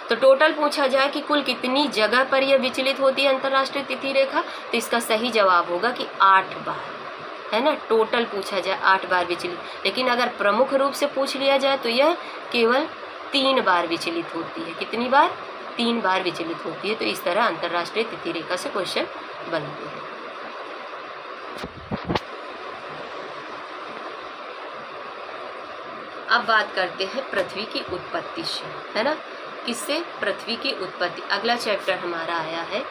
तो टोटल पूछा जाए कि कुल कितनी जगह पर यह विचलित होती है अंतर्राष्ट्रीय तिथि रेखा, तो इसका सही जवाब होगा कि 8 बार, है ना। टोटल पूछा जाए 8 बार विचलित। लेकिन अगर प्रमुख रूप से पूछ लिया जाए तो यह केवल 3 बार विचलित होती है। कितनी बार? 3 बार विचलित होती है। तो इस तरह अंतर्राष्ट्रीय तिथि रेखा से क्वेश्चन बनते हैं। अब बात करते हैं पृथ्वी की उत्पत्ति से, है ना। किससे? पृथ्वी की उत्पत्ति। अगला चैप्टर हमारा आया है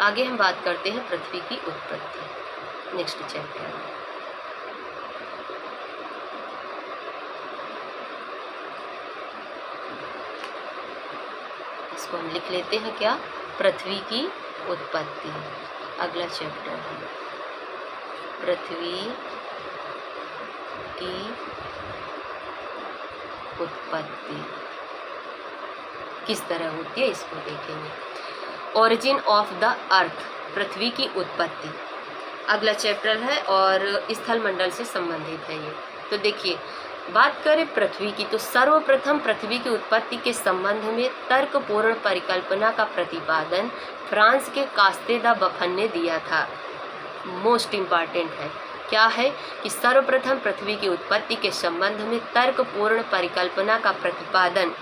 आगे हम बात करते हैं पृथ्वी की उत्पत्ति, नेक्स्ट चैप्टर। इसको हम लिख लेते हैं क्या? पृथ्वी की उत्पत्ति। अगला चैप्टर है पृथ्वी की उत्पत्ति किस तरह होती है, इसको देखेंगे। ओरिजिन ऑफ द अर्थ, पृथ्वी की उत्पत्ति अगला चैप्टर है और स्थल मंडल से संबंधित है ये। तो देखिए, बात करें पृथ्वी की, तो सर्वप्रथम पृथ्वी की उत्पत्ति के संबंध में तर्कपूर्ण परिकल्पना का प्रतिपादन फ्रांस के कास्ते द बफन ने दिया था। मोस्ट इम्पॉर्टेंट है, क्या है कि सर्वप्रथम पृथ्वी की उत्पत्ति के संबंध में तर्कपूर्ण परिकल्पना का प्रतिपादन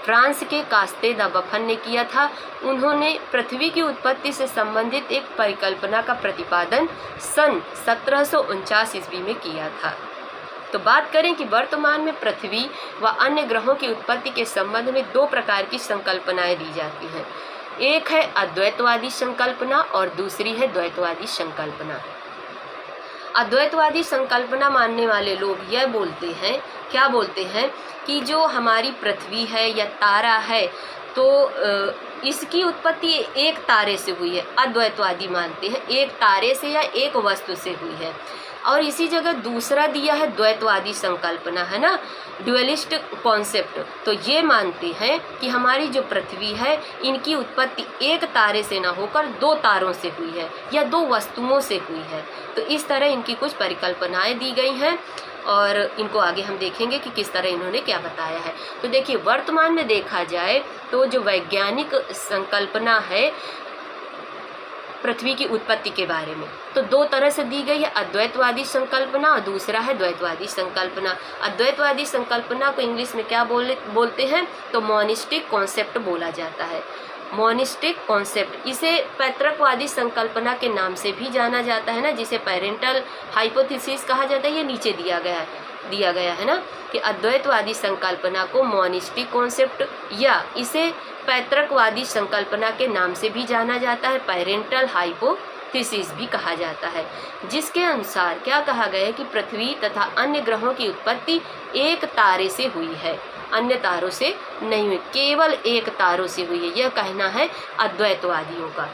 फ्रांस के कास्ते द बफन ने किया था। उन्होंने पृथ्वी की उत्पत्ति से संबंधित एक परिकल्पना का प्रतिपादन सन 1749 ईस्वी में किया था। तो बात करें कि वर्तमान में पृथ्वी व अन्य ग्रहों की उत्पत्ति के संबंध में 2 प्रकार की संकल्पनाएं दी जाती हैं। एक है अद्वैतवादी संकल्पना और दूसरी है द्वैतवादी संकल्पना। अद्वैतवादी संकल्पना मानने वाले लोग यह बोलते हैं, क्या बोलते हैं कि जो हमारी पृथ्वी है या तारा है, तो इसकी उत्पत्ति एक तारे से हुई है। अद्वैतवादी मानते हैं एक तारे से या एक वस्तु से हुई है। और इसी जगह दूसरा दिया है द्वैतवादी संकल्पना, है ना, ड्यूअलिस्ट कॉन्सेप्ट। तो ये मानते हैं कि हमारी जो पृथ्वी है, इनकी उत्पत्ति एक तारे से ना होकर 2 तारों से हुई है या 2 वस्तुओं से हुई है। तो इस तरह इनकी कुछ परिकल्पनाएं दी गई हैं और इनको आगे हम देखेंगे कि किस तरह इन्होंने क्या बताया है। तो देखिए, वर्तमान में देखा जाए तो जो वैज्ञानिक संकल्पना है पृथ्वी की उत्पत्ति के बारे में, तो 2 तरह से दी गई है, अद्वैतवादी संकल्पना और दूसरा है द्वैतवादी संकल्पना। अद्वैतवादी संकल्पना को इंग्लिश में क्या बोलते हैं, तो मोनिस्टिक कॉन्सेप्ट बोला जाता है। मोनिस्टिक कॉन्सेप्ट, इसे पैतृकवादी संकल्पना के नाम से भी जाना जाता है ना, जिसे पेरेंटल हाइपोथेसिस कहा जाता है। ये नीचे दिया गया है ना कि अद्वैतवादी संकल्पना को मोनिस्टिक कॉन्सेप्ट या इसे पैतृकवादी संकल्पना के नाम से भी जाना जाता है, पेरेंटल हाइपोथेसिस भी कहा जाता है, जिसके अनुसार क्या कहा गया है कि पृथ्वी तथा अन्य ग्रहों की उत्पत्ति एक तारे से हुई है, अन्य तारों से नहीं हुई, केवल एक तारों से हुई है। यह कहना है अद्वैतवादियों का।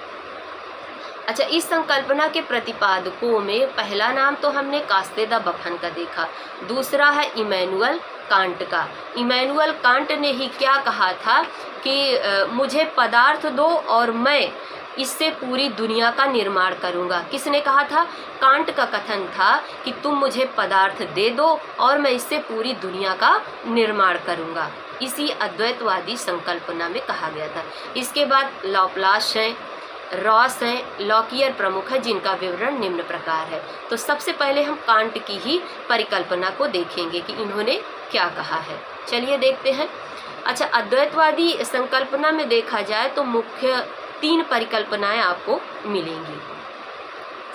अच्छा, इस संकल्पना के प्रतिपादकों में पहला नाम तो हमने कास्ते द बफन का देखा, दूसरा है इमैनुअल कांट का। इमैनुअल कांट ने ही क्या कहा था कि मुझे पदार्थ दो और मैं इससे पूरी दुनिया का निर्माण करूंगा। किसने कहा था? कांट का कथन था कि तुम मुझे पदार्थ दे दो और मैं इससे पूरी दुनिया का निर्माण करूंगा। इसी अद्वैतवादी संकल्पना में कहा गया था। इसके बाद लॉपलास हैं, रॉस हैं, लॉकियर प्रमुख है, जिनका विवरण निम्न प्रकार है। तो सबसे पहले हम कांट की ही परिकल्पना को देखेंगे कि इन्होंने क्या कहा है। चलिए देखते हैं। अच्छा, अद्वैतवादी संकल्पना में देखा जाए तो मुख्य 3 परिकल्पनाएं आपको मिलेंगी।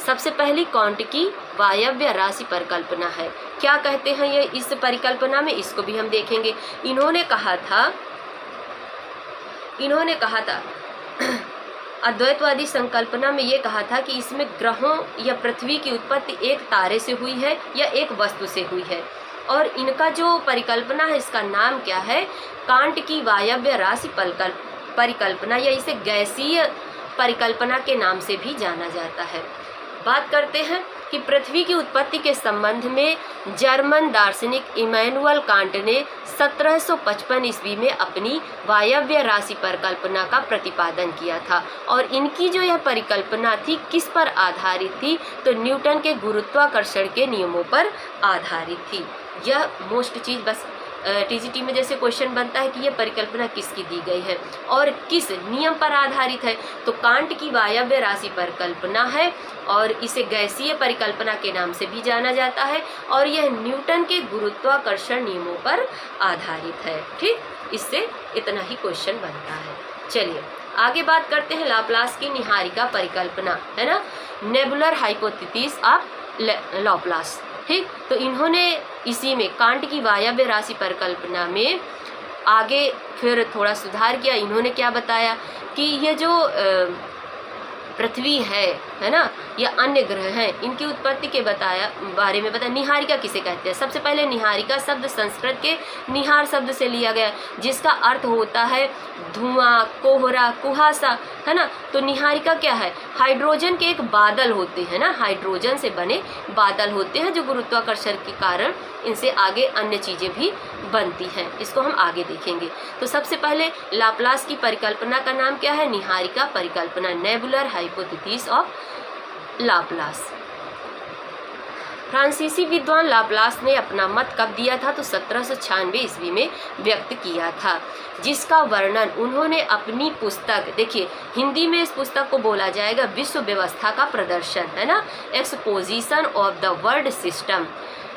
सबसे पहली कांट की वायव्य राशि परिकल्पना है। क्या कहते हैं ये इस परिकल्पना में, इसको भी हम देखेंगे। इन्होंने कहा था अद्वैतवादी संकल्पना में ये कहा था कि इसमें ग्रहों या पृथ्वी की उत्पत्ति एक तारे से हुई है या एक वस्तु से हुई है। और इनका जो परिकल्पना है इसका नाम क्या है, कांट की वायव्य राशि परिकल्पना, या इसे गैसीय परिकल्पना के नाम से भी जाना जाता है। बात करते हैं कि पृथ्वी की उत्पत्ति के संबंध में जर्मन दार्शनिक इमैनुअल कांट ने 1755 ईस्वी में अपनी वायव्य राशि परिकल्पना का प्रतिपादन किया था। और इनकी जो यह परिकल्पना थी किस पर आधारित थी, तो न्यूटन के गुरुत्वाकर्षण के नियमों पर आधारित थी। यह मोस्ट चीज़ बस टीजीटी में जैसे क्वेश्चन बनता है कि यह परिकल्पना किसकी दी गई है और किस नियम पर आधारित है, तो कांट की वायव्य राशि परिकल्पना है और इसे गैसीय परिकल्पना के नाम से भी जाना जाता है और यह न्यूटन के गुरुत्वाकर्षण नियमों पर आधारित है। ठीक, इससे इतना ही क्वेश्चन बनता है। चलिए आगे बात करते हैं लाप्लास की निहारिका परिकल्पना, है ना, नेबुलर हाइपोथेसिस ऑफ लाप्लास। ठीक, तो इन्होंने इसी में कांट की वायव्य राशि परिकल्पना में आगे फिर थोड़ा सुधार किया। इन्होंने क्या बताया कि ये जो पृथ्वी है ना, या अन्य ग्रह हैं, इनकी उत्पत्ति के बारे में बताया। निहारिका किसे कहते हैं? सबसे पहले निहारिका शब्द संस्कृत के निहार शब्द से लिया गया, जिसका अर्थ होता है धुआं, कोहरा, कुहासा, है ना। तो निहारिका क्या है? हाइड्रोजन के एक बादल होते हैं ना, हाइड्रोजन से बने बादल होते हैं जो गुरुत्वाकर्षण के कारण इनसे आगे अन्य चीज़ें भी बनती हैं। इसको हम आगे देखेंगे। तो सबसे पहले लाप्लास की परिकल्पना का नाम क्या है? निहारिका परिकल्पना, नेबुलर हाइपोथेसिस ऑफ लाप्लास। फ्रांसीसी विद्वान लाप्लास ने अपना मत कब दिया था? तो 1796 ईस्वी में व्यक्त किया था, जिसका वर्णन उन्होंने अपनी पुस्तक, देखिए हिंदी में इस पुस्तक को बोला जाएगा विश्व व्यवस्था का प्रदर्शन, है ना, exposition of the world system.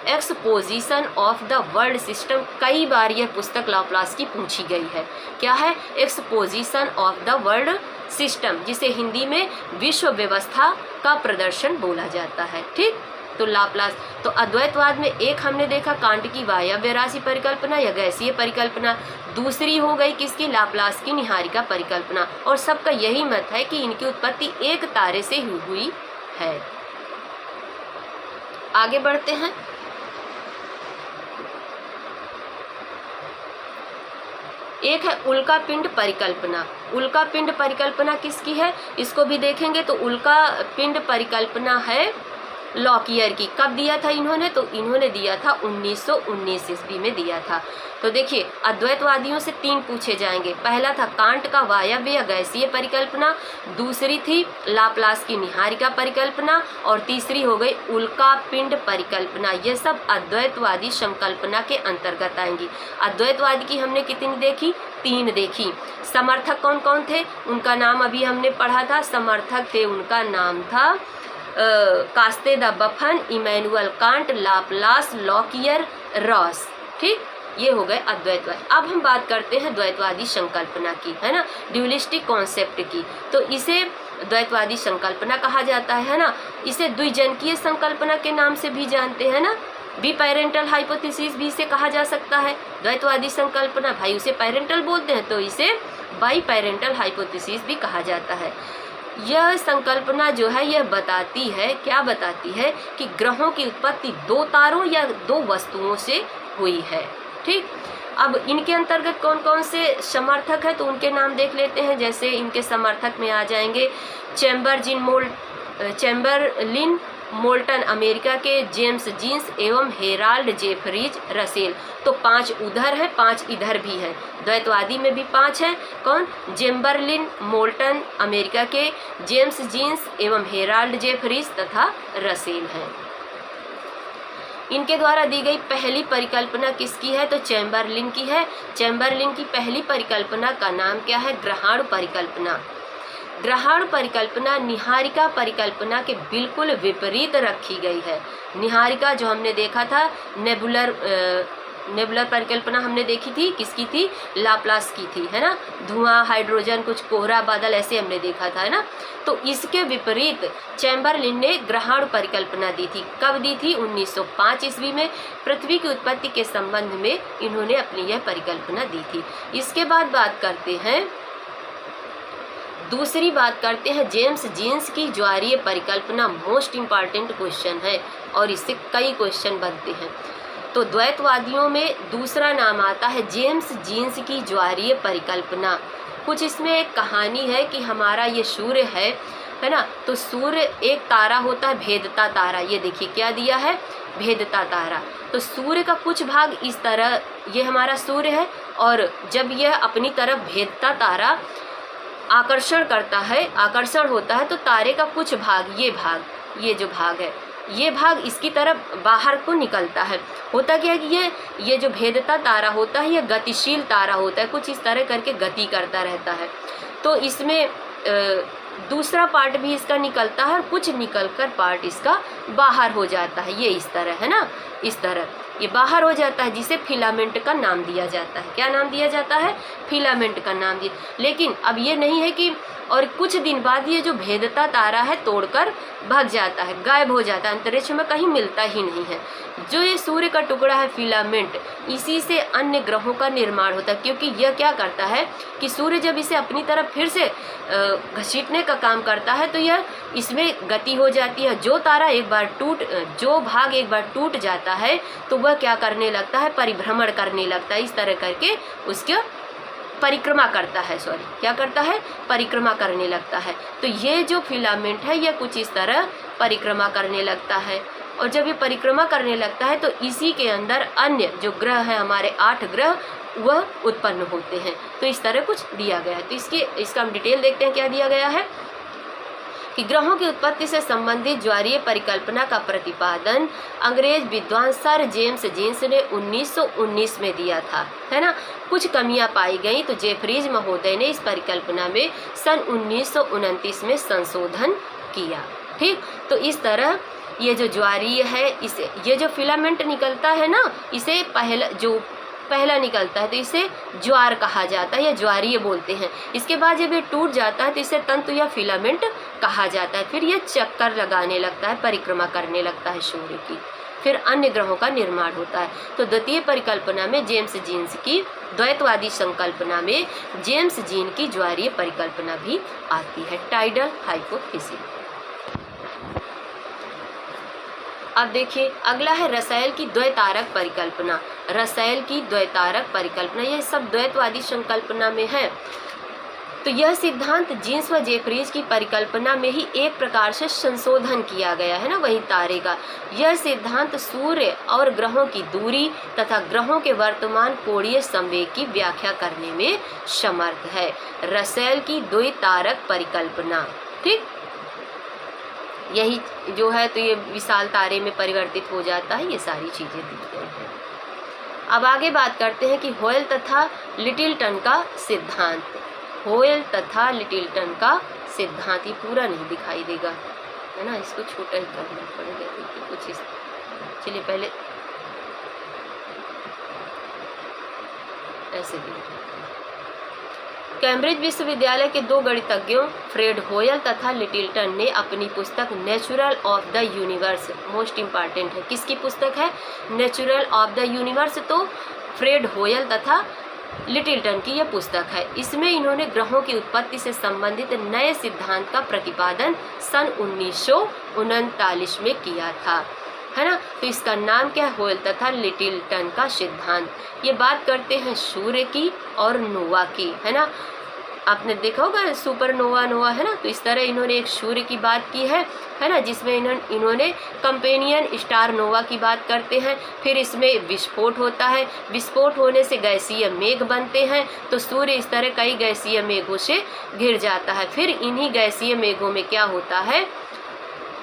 Exposition of the world system, कई बार यह पुस्तक लाप्लास की पूछी गई है। क्या है? Exposition of the world system, जिसे हिंदी में विश्व व्यवस्था का प्रदर्शन बोला जाता है। ठीक, तो लाप्लास, तो अद्वैतवाद में एक हमने देखा कांट की वायव्य राशि परिकल्पना या गैसीय परिकल्पना, दूसरी हो गई किसकी? लाप्लास की निहारिका परिकल्पना। और सबका यही मत है कि इनकी उत्पत्ति एक तारे से हुई है। आगे बढ़ते हैं। एक है उल्का पिंड परिकल्पना। उल्का पिंड परिकल्पना किसकी है, इसको भी देखेंगे। तो उल्का पिंड परिकल्पना है लॉकियर की। कब दिया था इन्होंने? तो इन्होंने दिया था 1919 ईस्वी में दिया था। तो देखिए अद्वैतवादियों से 3 पूछे जाएंगे। पहला था कांट का वायव्य या गैसीय परिकल्पना, दूसरी थी लाप्लास की निहारिका परिकल्पना और तीसरी हो गई उल्का पिंड परिकल्पना। ये सब अद्वैतवादी संकल्पना के अंतर्गत आएंगी। अद्वैतवादी की हमने कितनी देखी? 3 देखी। समर्थक कौन कौन थे? उनका नाम अभी हमने पढ़ा था। समर्थक थे, उनका नाम था Comte de Buffon, Immanuel Kant, Laplace, Lockyer, Ross. ठीक, ये हो गए अद्वैतवादी। अब हम बात करते हैं द्वैतवादी संकल्पना की, है ना, ड्यूलिस्टिक कॉन्सेप्ट की। तो इसे द्वैतवादी संकल्पना कहा जाता है ना। इसे द्विजनकीय संकल्पना के नाम से भी जानते हैं ना। बी पैरेंटल हाइपोथेसिस भी इसे कहा जा सकता है। द्वैतवादी संकल्पना, भाई उसे पैरेंटल बोलते हैं तो इसे बाई पैरेंटल हाइपोथेसिस भी कहा जाता है। यह संकल्पना जो है यह बताती है, क्या बताती है कि ग्रहों की उत्पत्ति 2 तारों या 2 वस्तुओं से हुई है। ठीक, अब इनके अंतर्गत कौन कौन से समर्थक है तो उनके नाम देख लेते हैं। जैसे इनके समर्थक में आ जाएंगे चैम्बरलिन मोल्टन अमेरिका के, जेम्स जीन्स एवं हेराल्ड जेफरीज रसेल। तो 5 उधर है, 5 इधर भी है। द्वैतवादी में भी 5 है। कौन? चैम्बरलिन मोल्टन अमेरिका के, जेम्स जीन्स एवं हेराल्ड जेफरीज तथा रसेल हैं। इनके द्वारा दी गई पहली परिकल्पना किसकी है? तो चैम्बरलिन की है। चैम्बरलिन की पहली परिकल्पना का नाम क्या है? ग्रहाणु परिकल्पना। ग्रहाणु परिकल्पना निहारिका परिकल्पना के बिल्कुल विपरीत रखी गई है। निहारिका जो हमने देखा था नेबुलर नेबुलर परिकल्पना हमने देखी थी, किसकी थी? लाप्लास की थी, है ना। धुआं, हाइड्रोजन, कुछ कोहरा बादल, ऐसे हमने देखा था, है ना। तो इसके विपरीत चैम्बरलिन ने ग्रहाणु परिकल्पना दी थी। कब दी थी? 1905 ईस्वी में पृथ्वी की उत्पत्ति के संबंध में इन्होंने अपनी यह परिकल्पना दी थी। इसके बाद बात करते हैं, दूसरी बात करते हैं जेम्स जीन्स की ज्वारीय परिकल्पना। मोस्ट इम्पॉर्टेंट क्वेश्चन है और इससे कई क्वेश्चन बनते हैं। तो द्वैतवादियों में दूसरा नाम आता है जेम्स जीन्स की ज्वारीय परिकल्पना। कुछ इसमें एक कहानी है कि हमारा ये सूर्य है ना, तो सूर्य एक तारा होता है, भेदता तारा। ये देखिए क्या दिया है? भेदता तारा। तो सूर्य का कुछ भाग इस तरह, ये हमारा सूर्य है, और जब यह अपनी तरफ भेदता तारा आकर्षण करता है, आकर्षण होता है, तो तारे का कुछ भाग, ये जो भाग है, ये भाग इसकी तरफ बाहर को निकलता है। होता क्या है कि ये जो भेदता तारा होता है, ये गतिशील तारा होता है, कुछ इस तरह करके गति करता रहता है। तो इसमें दूसरा पार्ट भी इसका निकलता है और कुछ निकलकर पार्ट इसका बाहर हो जाता है। ये इस तरह है ना, इस तरह ये बाहर हो जाता है, जिसे फिलामेंट का नाम दिया जाता है। क्या नाम दिया जाता है? फिलामेंट का नाम दिया। लेकिन अब ये नहीं है कि और कुछ दिन बाद ये जो भेदता तारा है तोड़कर भाग जाता है, गायब हो जाता है, अंतरिक्ष में कहीं मिलता ही नहीं है। जो ये सूर्य का टुकड़ा है फिलामेंट, इसी से अन्य ग्रहों का निर्माण होता है। क्योंकि यह क्या करता है कि सूर्य जब इसे अपनी तरफ फिर से घसीटने का काम करता है, तो यह इसमें गति हो जाती है। जो भाग एक बार टूट जाता है, तो वह क्या करने लगता है? परिभ्रमण करने लगता है। इस तरह करके उसके परिक्रमा करता है, क्या करता है? परिक्रमा करने लगता है। तो ये जो फिलामेंट है, यह कुछ इस तरह परिक्रमा करने लगता है, और जब ये परिक्रमा करने लगता है, तो इसी के अंदर अन्य जो ग्रह हैं, हमारे 8 ग्रह, वह उत्पन्न होते हैं। तो इस तरह कुछ दिया गया है। तो इसका हम डिटेल देखते हैं। क्या दिया गया है कि ग्रहों की उत्पत्ति से संबंधित ज्वारीय परिकल्पना का प्रतिपादन अंग्रेज विद्वान सर जेम्स जीन्स ने 1919 में दिया था, है ना। कुछ कमियां पाई गई, तो जेफरीज महोदय ने इस परिकल्पना में सन 1929 में संशोधन किया। ठीक, तो इस तरह ये जो ज्वारीय है, ये जो फिलामेंट निकलता है ना, इसे पहला निकलता है, तो इसे ज्वार कहा जाता है या ज्वारीय बोलते हैं। इसके बाद जब ये टूट जाता है, तो इसे तंतु या फिलामेंट कहा जाता है। फिर ये चक्कर लगाने लगता है, परिक्रमा करने लगता है सूर्य की, फिर अन्य ग्रहों का निर्माण होता है। तो द्वितीय परिकल्पना में जेम्स जीन्स की, द्वैतवादी संकल्पना में जेम्स जीन की ज्वारीय परिकल्पना भी आती है, टाइडल हाइपोथेसिस। अब देखिए अगला है रसेल की द्वैतारक परिकल्पना। रसेल की द्वैतारक परिकल्पना, यह सब द्वैतवादी संकल्पना में है। तो यह सिद्धांत जीन्स व जेफरीज की परिकल्पना में ही एक प्रकार से संशोधन किया गया है ना, वही तारे का। यह सिद्धांत सूर्य और ग्रहों की दूरी तथा ग्रहों के वर्तमान कोणीय संवेग की व्याख्या करने में समर्थ है। रसेल की द्वैतारक परिकल्पना, ठीक, यही जो है, तो ये विशाल तारे में परिवर्तित हो जाता है। ये सारी चीज़ें दी गई हैं। अब आगे बात करते हैं कि होयल तथा लिटिलटन का सिद्धांत। होयल तथा लिटिलटन का सिद्धांत, ये पूरा नहीं दिखाई देगा, है ना, इसको छोटा ही करना पड़ेगा, क्योंकि कुछ इस, चलिए पहले ऐसे देखिए। कैम्ब्रिज विश्वविद्यालय के 2 गणितज्ञों फ्रेड होयल तथा लिटिलटन ने अपनी पुस्तक natural of the universe, most important है, किसकी पुस्तक है? Natural of the universe. तो फ्रेड होयल तथा लिटिलटन की यह पुस्तक है। इसमें इन्होंने ग्रहों की उत्पत्ति से संबंधित नए सिद्धांत का प्रतिपादन सन 1939 में किया था, है ना। तो इसका नाम क्या है? होयल तथा लिटिलटन का सिद्धांत। ये बात करते हैं सूर्य की और नोवा की, है ना। आपने देखा होगा सुपरनोवा, नोवा, है ना। तो इस तरह इन्होंने एक सूर्य की बात की है ना, जिसमें इन्होंने कंपेनियन स्टार नोवा की बात करते हैं। फिर इसमें विस्फोट होता है, विस्फोट होने से गैसीय मेघ बनते हैं। तो सूर्य इस तरह कई गैसीय मेघों से घिर जाता है। फिर इन्हीं गैसीय मेघों में क्या होता है?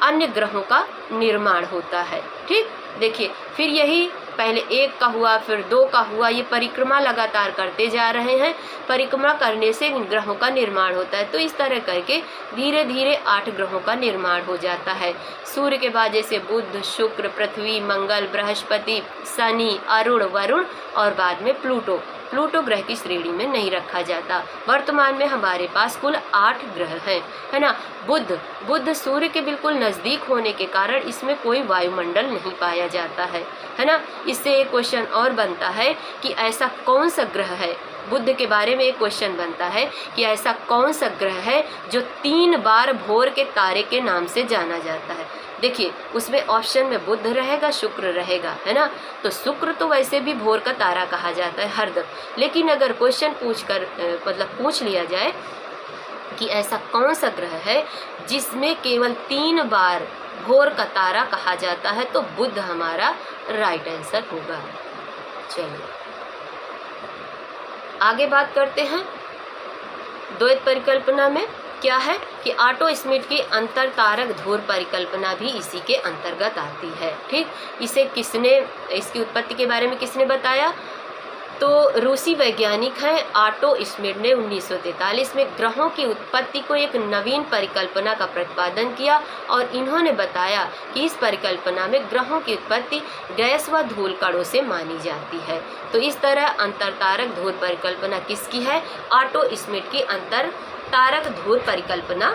अन्य ग्रहों का निर्माण होता है। ठीक, देखिए फिर यही पहले 1 का हुआ, फिर 2 का हुआ, ये परिक्रमा लगातार करते जा रहे हैं। परिक्रमा करने से इन ग्रहों का निर्माण होता है। तो इस तरह करके धीरे धीरे 8 ग्रहों का निर्माण हो जाता है। सूर्य के बाद जैसे बुध, शुक्र, पृथ्वी, मंगल, बृहस्पति, शनि, अरुण, वरुण और बाद में प्लूटो। प्लूटो ग्रह की श्रेणी में नहीं रखा जाता। वर्तमान में हमारे पास कुल 8 ग्रह हैं, है ना। बुध सूर्य के बिल्कुल नज़दीक होने के कारण इसमें कोई वायुमंडल नहीं पाया जाता है ना। इससे एक क्वेश्चन और बनता है कि ऐसा कौन सा ग्रह है, बुध के बारे में एक क्वेश्चन बनता है कि ऐसा कौन सा ग्रह है जो 3 बार भोर के तारे के नाम से जाना जाता है। देखिए उसमें ऑप्शन में बुध रहेगा, शुक्र रहेगा, है ना। तो शुक्र तो वैसे भी भोर का तारा कहा जाता है हरदम, लेकिन अगर क्वेश्चन पूछ लिया जाए कि ऐसा कौन सा ग्रह है जिसमें केवल 3 बार भोर का तारा कहा जाता है, तो बुध हमारा राइट आंसर होगा। चलिए आगे बात करते हैं। द्वैत परिकल्पना में क्या है कि ऑटो स्मिथ की अंतर तारक धूर परिकल्पना भी इसी के अंतर्गत आती है। ठीक, इसकी उत्पत्ति के बारे में किसने बताया? तो रूसी वैज्ञानिक हैं ऑटो स्मिथ ने 1943 में ग्रहों की उत्पत्ति को एक नवीन परिकल्पना का प्रतिपादन किया और इन्होंने बताया कि इस परिकल्पना में ग्रहों की उत्पत्ति गैस व धूल कणों से मानी जाती है। तो इस तरह अंतरतारक धूल परिकल्पना किसकी है? ऑटो स्मिथ की अंतर तारक धूल परिकल्पना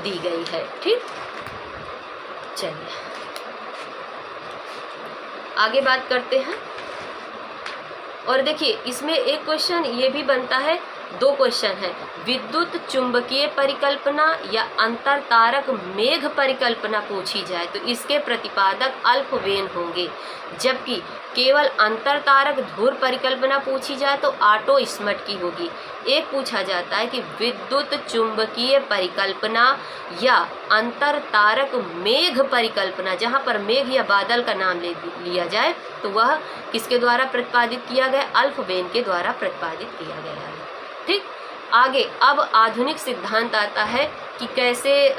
दी गई है। ठीक, चलिए आगे बात करते हैं। और देखिए इसमें एक क्वेश्चन ये भी बनता है, 2 क्वेश्चन है, विद्युत चुंबकीय परिकल्पना या अंतर तारक मेघ परिकल्पना पूछी जाए तो इसके प्रतिपादक अल्पवेन होंगे, जबकि केवल अंतर तारक धूर परिकल्पना पूछी जाए तो ऑटो स्मिथ की होगी। एक पूछा जाता है कि विद्युत चुंबकीय परिकल्पना या अंतर तारक मेघ परिकल्पना, जहाँ पर मेघ या बादल का नाम लिया जाए तो वह किसके द्वारा प्रतिपादित किया गया? अल्पवेन के द्वारा प्रतिपादित किया गया है। ठीक, आगे अब आधुनिक सिद्धांत आता है कि कैसे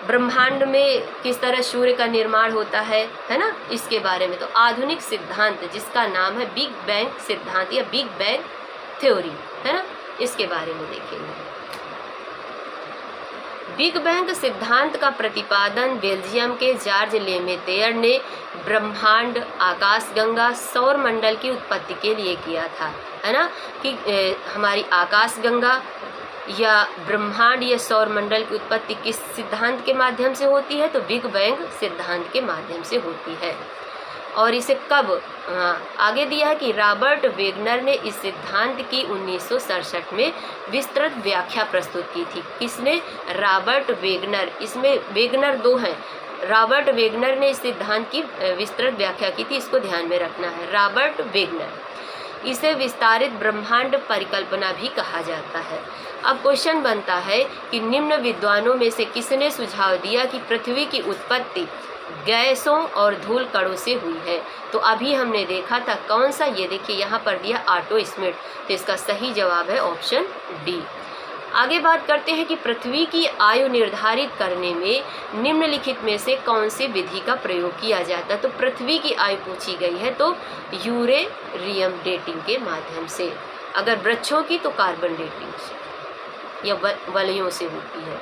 ब्रह्मांड में किस तरह सूर्य का निर्माण होता है ना, इसके बारे में। तो आधुनिक सिद्धांत जिसका नाम है बिग बैंग सिद्धांत या बिग बैंग थ्योरी, है ना, इसके बारे में देखेंगे। बिग बैंग सिद्धांत का प्रतिपादन बेल्जियम के जॉर्ज लेमेतेयर ने ब्रह्मांड, आकाशगंगा, सौर मंडल की उत्पत्ति के लिए किया था, है ना, कि हमारी आकाशगंगा या ब्रह्मांड या सौर मंडल की उत्पत्ति किस सिद्धांत के माध्यम से होती है? तो बिग बैंग सिद्धांत के माध्यम से होती है। और इसे कब आगे दिया है कि रॉबर्ट वेगनर ने इस सिद्धांत की 1967 में विस्तृत व्याख्या प्रस्तुत की थी। किसने? Robert Wegener. इसमें वेगनर 2 हैं। रॉबर्ट वेगनर ने इस सिद्धांत की विस्तृत व्याख्या की थी, इसको ध्यान में रखना है, रॉबर्ट वेगनर। इसे विस्तारित ब्रह्मांड परिकल्पना भी कहा जाता है। अब क्वेश्चन बनता है कि निम्न विद्वानों में से किसने सुझाव दिया कि पृथ्वी की उत्पत्ति गैसों और धूल कणों से हुई है? तो अभी हमने देखा था कौन सा, ये देखिए यहाँ पर दिया ऑटो स्मिथ, तो इसका सही जवाब है ऑप्शन डी। आगे बात करते हैं कि पृथ्वी की आयु निर्धारित करने में निम्नलिखित में से कौन सी विधि का प्रयोग किया जाता है? तो पृथ्वी की आयु पूछी गई है तो यूरेनियम डेटिंग के माध्यम से, अगर वृक्षों की तो कार्बन डेटिंग से या वलयों से होती है।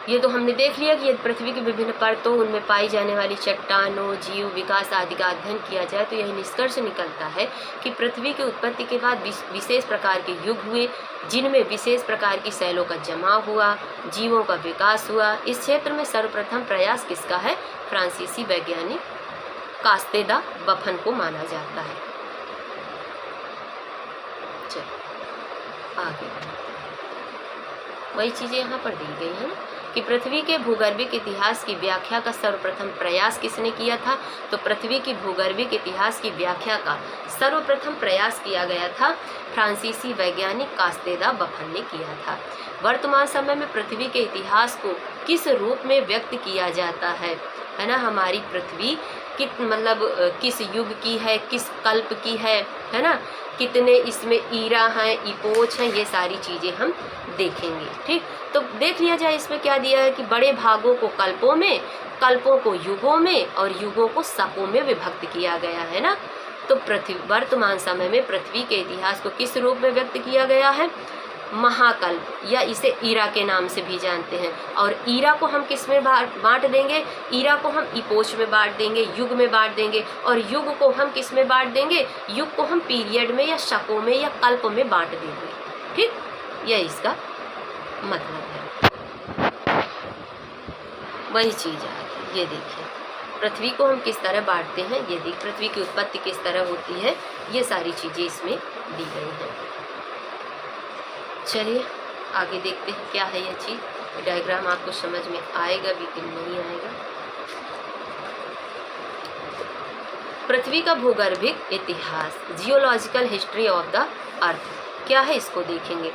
ये तो हमने देख लिया कि यदि पृथ्वी की विभिन्न परतों उनमें पाई जाने वाली चट्टानों, जीव विकास आदि का अध्ययन किया जाए तो यह निष्कर्ष निकलता है कि पृथ्वी की उत्पत्ति के बाद विशेष प्रकार के युग हुए, जिनमें विशेष प्रकार की शैलों का जमाव हुआ, जीवों का विकास हुआ। इस क्षेत्र में सर्वप्रथम प्रयास किसका है? फ्रांसीसी वैज्ञानिक कास्ते दा बफन को माना जाता है। चलो आगे वही चीज़ें यहाँ पर दी गई हैं कि पृथ्वी के भूगर्भिक इतिहास की व्याख्या का सर्वप्रथम प्रयास किसने किया था? तो पृथ्वी की भूगर्भिक इतिहास की व्याख्या का सर्वप्रथम प्रयास किया गया था फ्रांसीसी वैज्ञानिक कास्ते दा बफन ने किया था। वर्तमान समय में पृथ्वी के इतिहास को किस रूप में व्यक्त किया जाता है? है ना, हमारी पृथ्वी किस युग की है, किस कल्प की है ना, कितने इसमें ईरा हैं, इपोच हैं, ये सारी चीज़ें हम देखेंगे। ठीक, तो देख लिया जाए इसमें क्या दिया है कि बड़े भागों को कल्पों में, कल्पों को युगों में और युगों को शकों में विभक्त किया गया है ना। तो पृथ्वी वर्तमान समय में पृथ्वी के इतिहास को किस रूप में व्यक्त किया गया है, महाकल्प, या इसे ईरा के नाम से भी जानते हैं। और ईरा को हम किस में बांट देंगे, ईरा को हम इपोच में बांट देंगे, युग में बांट देंगे, और युग को हम किस में बांट देंगे, युग को हम पीरियड में या शकों में या कल्प में बांट देंगे। ठीक, यह इसका मतलब है। वही चीज़ है, ये देखिए पृथ्वी को हम किस तरह बांटते हैं, ये देख पृथ्वी की उत्पत्ति किस तरह होती है, ये सारी चीज़ें इसमें दी गई हैं। चलिए आगे देखते हैं क्या है यह चीज़। डायग्राम आपको समझ में आएगा भी कि नहीं आएगा। पृथ्वी का भूगर्भिक इतिहास, geological history of the earth, क्या है इसको देखेंगे।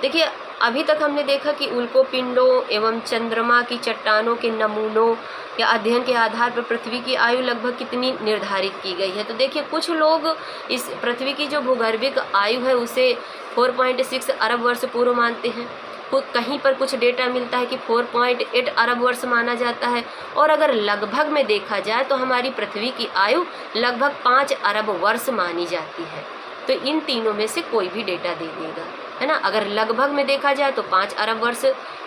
देखिए अभी तक हमने देखा कि उल्कोपिंडों एवं चंद्रमा की चट्टानों के नमूनों या अध्ययन के आधार पर पृथ्वी की आयु लगभग कितनी निर्धारित की गई है। तो देखिए कुछ लोग इस पृथ्वी की जो भूगर्भिक आयु है उसे 4.6 अरब वर्ष पूर्व मानते हैं, कहीं पर कुछ डेटा मिलता है कि 4.8 अरब वर्ष माना जाता है, और अगर लगभग में देखा जाए तो हमारी पृथ्वी की आयु लगभग 5 अरब वर्ष मानी जाती है। तो इन तीनों में से कोई भी डेटा दे देगा, है ना। अगर लगभग में देखा जाए तो 5 अरब वर्ष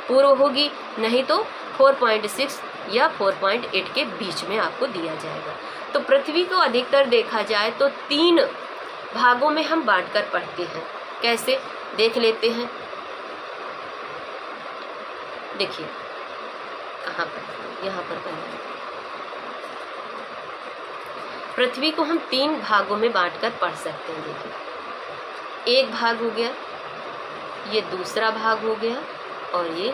पूर्व होगी, नहीं तो 4.6 या 4.8 के बीच में आपको दिया जाएगा। तो पृथ्वी को अधिकतर देखा जाए तो 3 भागों में हम बांटकर पढ़ते हैं। कैसे देख लेते हैं, देखिए कहाँ पर, यहाँ पर पहले पृथ्वी को हम 3 भागों में बांटकर पढ़ सकते हैं। देखिए एक भाग हो गया, ये दूसरा भाग हो गया, और ये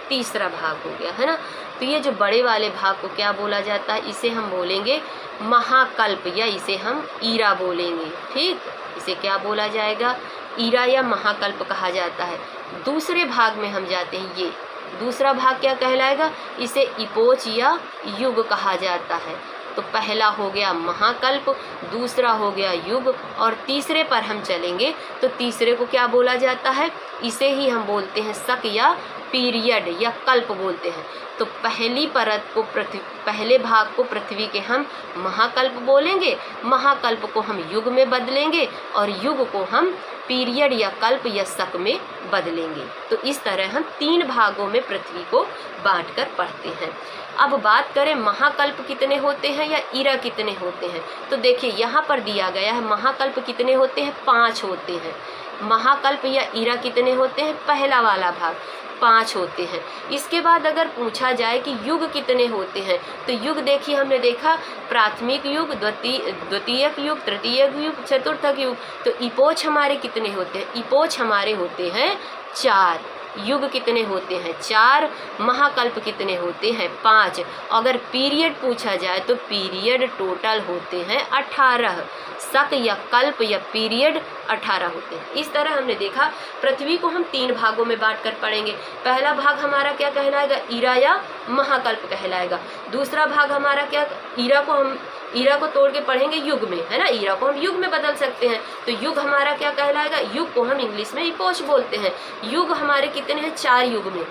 तीसरा भाग हो गया, है ना। तो ये जो बड़े वाले भाग को क्या बोला जाता है, इसे हम बोलेंगे महाकल्प, या इसे हम ईरा बोलेंगे। ठीक, इसे क्या बोला जाएगा, ईरा या महाकल्प कहा जाता है। दूसरे भाग में हम जाते हैं, ये दूसरा भाग क्या कहलाएगा, इसे इपोच या युग कहा जाता है। तो पहला हो गया महाकल्प, दूसरा हो गया युग, और तीसरे पर हम चलेंगे तो तीसरे को क्या बोला जाता है, इसे ही हम बोलते हैं शक या पीरियड या कल्प बोलते हैं। तो पहली परत को पहले भाग को पृथ्वी के हम महाकल्प बोलेंगे, महाकल्प को हम युग में बदलेंगे, और युग को हम पीरियड या कल्प या शक में बदलेंगे। तो इस तरह हम 3 भागों में पृथ्वी को बांटकर पढ़ते हैं। अब बात करें महाकल्प कितने होते हैं या ईरा कितने होते हैं, तो देखिए यहाँ पर दिया गया है महाकल्प कितने होते हैं, 5 होते हैं। महाकल्प या ईरा कितने होते हैं, पहला वाला भाग 5 होते हैं। इसके बाद अगर पूछा जाए कि युग कितने होते हैं, तो युग देखिए हमने देखा प्राथमिक युग, द्वितीयक युग, तृतीयक युग, चतुर्थक युग। तो इपोच हमारे कितने होते हैं, इपोच हमारे होते हैं 4। युग कितने होते हैं, 4। महाकल्प कितने होते हैं, 5। अगर पीरियड पूछा जाए तो पीरियड टोटल होते हैं 18। शक या कल्प या पीरियड 18 होते हैं। इस तरह हमने देखा पृथ्वी को हम 3 भागों में बांटकर पढ़ेंगे। पहला भाग हमारा क्या कहलाएगा, ईरा या महाकल्प कहलाएगा। दूसरा भाग हमारा क्या, ईरा को तोड़ के पढ़ेंगे युग में, है ना। ईरा को हम युग में बदल सकते हैं, तो युग हमारा क्या कहलाएगा, युग को हम इंग्लिश में इपोच बोलते हैं। युग हमारे कितने हैं, 4 युग में।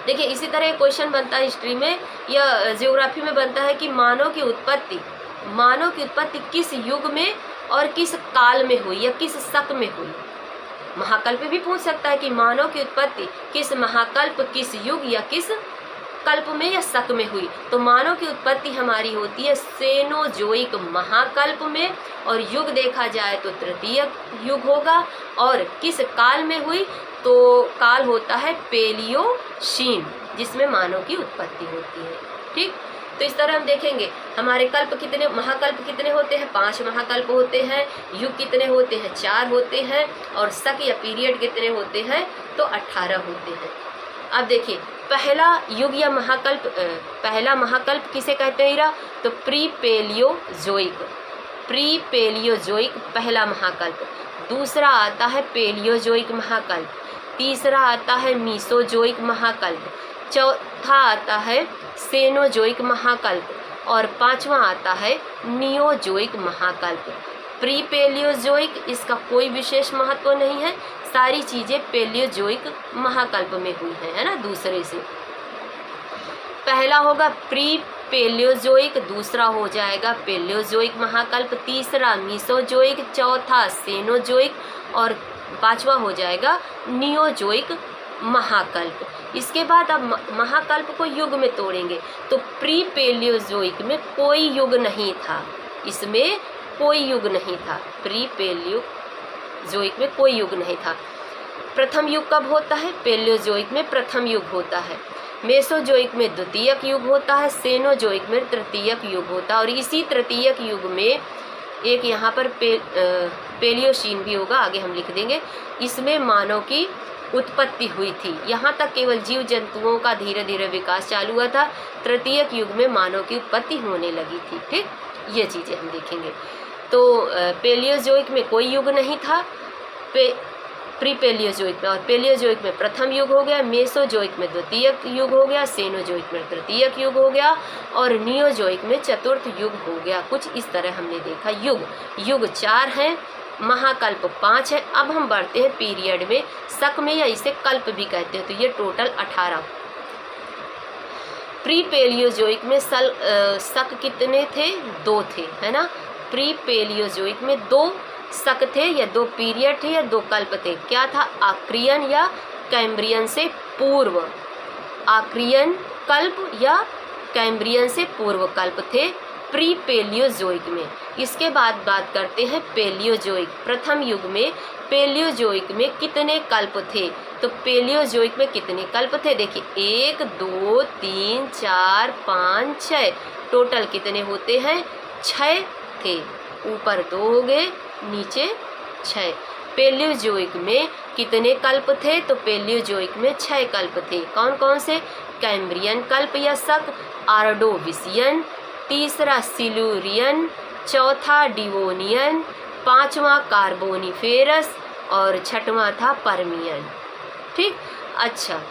देखिए इसी तरह एक क्वेश्चन बनता है हिस्ट्री में या ज्योग्राफी में बनता है कि मानव की उत्पत्ति किस युग में और किस काल में हुई या किस शक में हुई। महाकल्प भी पूछ सकता है कि मानव की उत्पत्ति किस महाकल्प, किस युग या किस कल्प में या शक में हुई। तो मानव की उत्पत्ति हमारी होती है सेनोजोइक महाकल्प में, और युग देखा जाए तो तृतीय युग होगा। और किस काल में हुई, तो काल होता है पेलियोशीन, जिसमें मानव की उत्पत्ति होती है। ठीक, तो इस तरह हम देखेंगे हमारे कल्प कितने, महाकल्प कितने होते हैं, 5 महाकल्प होते हैं। युग कितने होते हैं, 4 होते हैं। और शक या पीरियड कितने होते हैं, तो 18 होते हैं। अब देखिए पहला युग या महाकल्प, पहला महाकल्प किसे कहते हैं ईरा, तो प्री पेलियोजोइक पहला महाकल्प। दूसरा आता है पेलियोजोइक महाकल्प। तीसरा आता है मीसोजोइक महाकल्प। चौथा आता है सेनोजोइक महाकल्प और पांचवा आता है नियोजोइक महाकल्प। प्री पेलियोजोइक इसका कोई विशेष महत्व नहीं है, सारी चीज़ें पेलियोजोइक महाकल्प में हुई हैं, है ना, दूसरे से। पहला होगा प्री पेलियोजोइक, दूसरा हो जाएगा पेलियोजोइक महाकल्प, तीसरा मीसोजोइक, चौथा सेनोजोइक और पांचवा हो जाएगा नियोजोइक महाकल्प। इसके बाद अब महाकल्प को युग में तोड़ेंगे तो प्री पेलियोजोइक में कोई युग नहीं था, इसमें कोई युग नहीं था, प्री पेलियोजोइक में कोई युग नहीं था। प्रथम युग कब होता है? पेलियोजोइक में प्रथम युग होता है, मेसोजोइक में द्वितीयक युग होता है, सेनोजोइक में तृतीयक युग होता है और इसी तृतीयक युग में एक यहाँ पर पेलियोशीन भी होगा, आगे हम लिख देंगे। इसमें मानव की उत्पत्ति हुई थी, यहाँ तक केवल जीव जंतुओं का धीरे धीरे विकास चालू हुआ था, तृतीयक युग में मानव की उत्पत्ति होने लगी थी। ठीक, ये चीज़ें हम देखेंगे। तो पेलियोजोइक में कोई युग नहीं था, प्री पेलियोजोइक में, और पेलियोजोइक में प्रथम युग हो गया, मेसोजोइक में द्वितीयक युग हो गया, सेनोजोइक में तृतीयक युग हो गया और नियोजोइक में चतुर्थ युग हो गया। कुछ इस तरह हमने देखा। युग 4 हैं, महाकल्प 5 है। अब हम बढ़ते हैं पीरियड में, शक में, या इसे कल्प भी कहते हैं। तो ये टोटल 18। प्री पेलियोजोइक में शक कितने थे? 2 थे, है ना। प्री पेलियोजोइक में 2 शक थे या 2 पीरियड थे या 2 कल्प थे। क्या था? आक्रियन या कैम्ब्रियन से पूर्व, आक्रियन कल्प या कैम्ब्रियन से पूर्व कल्प थे प्री पेलियोजोइक में। इसके बाद बात करते हैं पेलियोजोइक। प्रथम युग में पेलियोजोइक में कितने कल्प थे? तो पेलियोजोइक में कितने कल्प थे? देखिए 1 2 3 4 5 6, टोटल कितने होते हैं? 6 थे। ऊपर 2 हो गए, नीचे 6। पेलियोजोइक में कितने कल्प थे? तो पेलियोजोइक में 6 कल्प थे। कौन कौन से? कैम्ब्रियन कल्प या शक, आर्डोविसियन, तीसरा सिल्यूरियन, चौथा डिवोनियन, पांचवा कार्बोनिफेरस और छठवां था परमियन। ठीक, अच्छा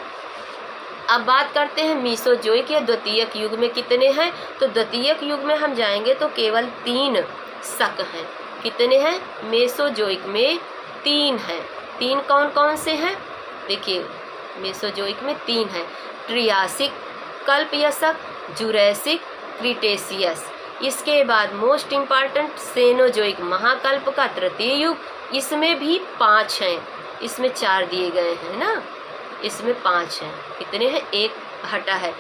अब बात करते हैं मीसोजोइक या द्वितीयक युग में कितने हैं। तो द्वितीयक युग में हम जाएंगे तो केवल 3 शक हैं। कितने हैं? मेसोजोइक में 3 हैं। 3 कौन कौन से हैं? देखिए मेसोजोइक में 3 हैं, ट्रियासिक कल्प या शक, जुरैसिक, क्रिटेशियस। इसके बाद मोस्ट इम्पॉर्टेंट सेनोजोइक महाकल्प का तृतीय युग, इसमें भी 5 हैं, इसमें 4 दिए गए हैं ना, इसमें 5 हैं। कितने हैं? 1 हटा है।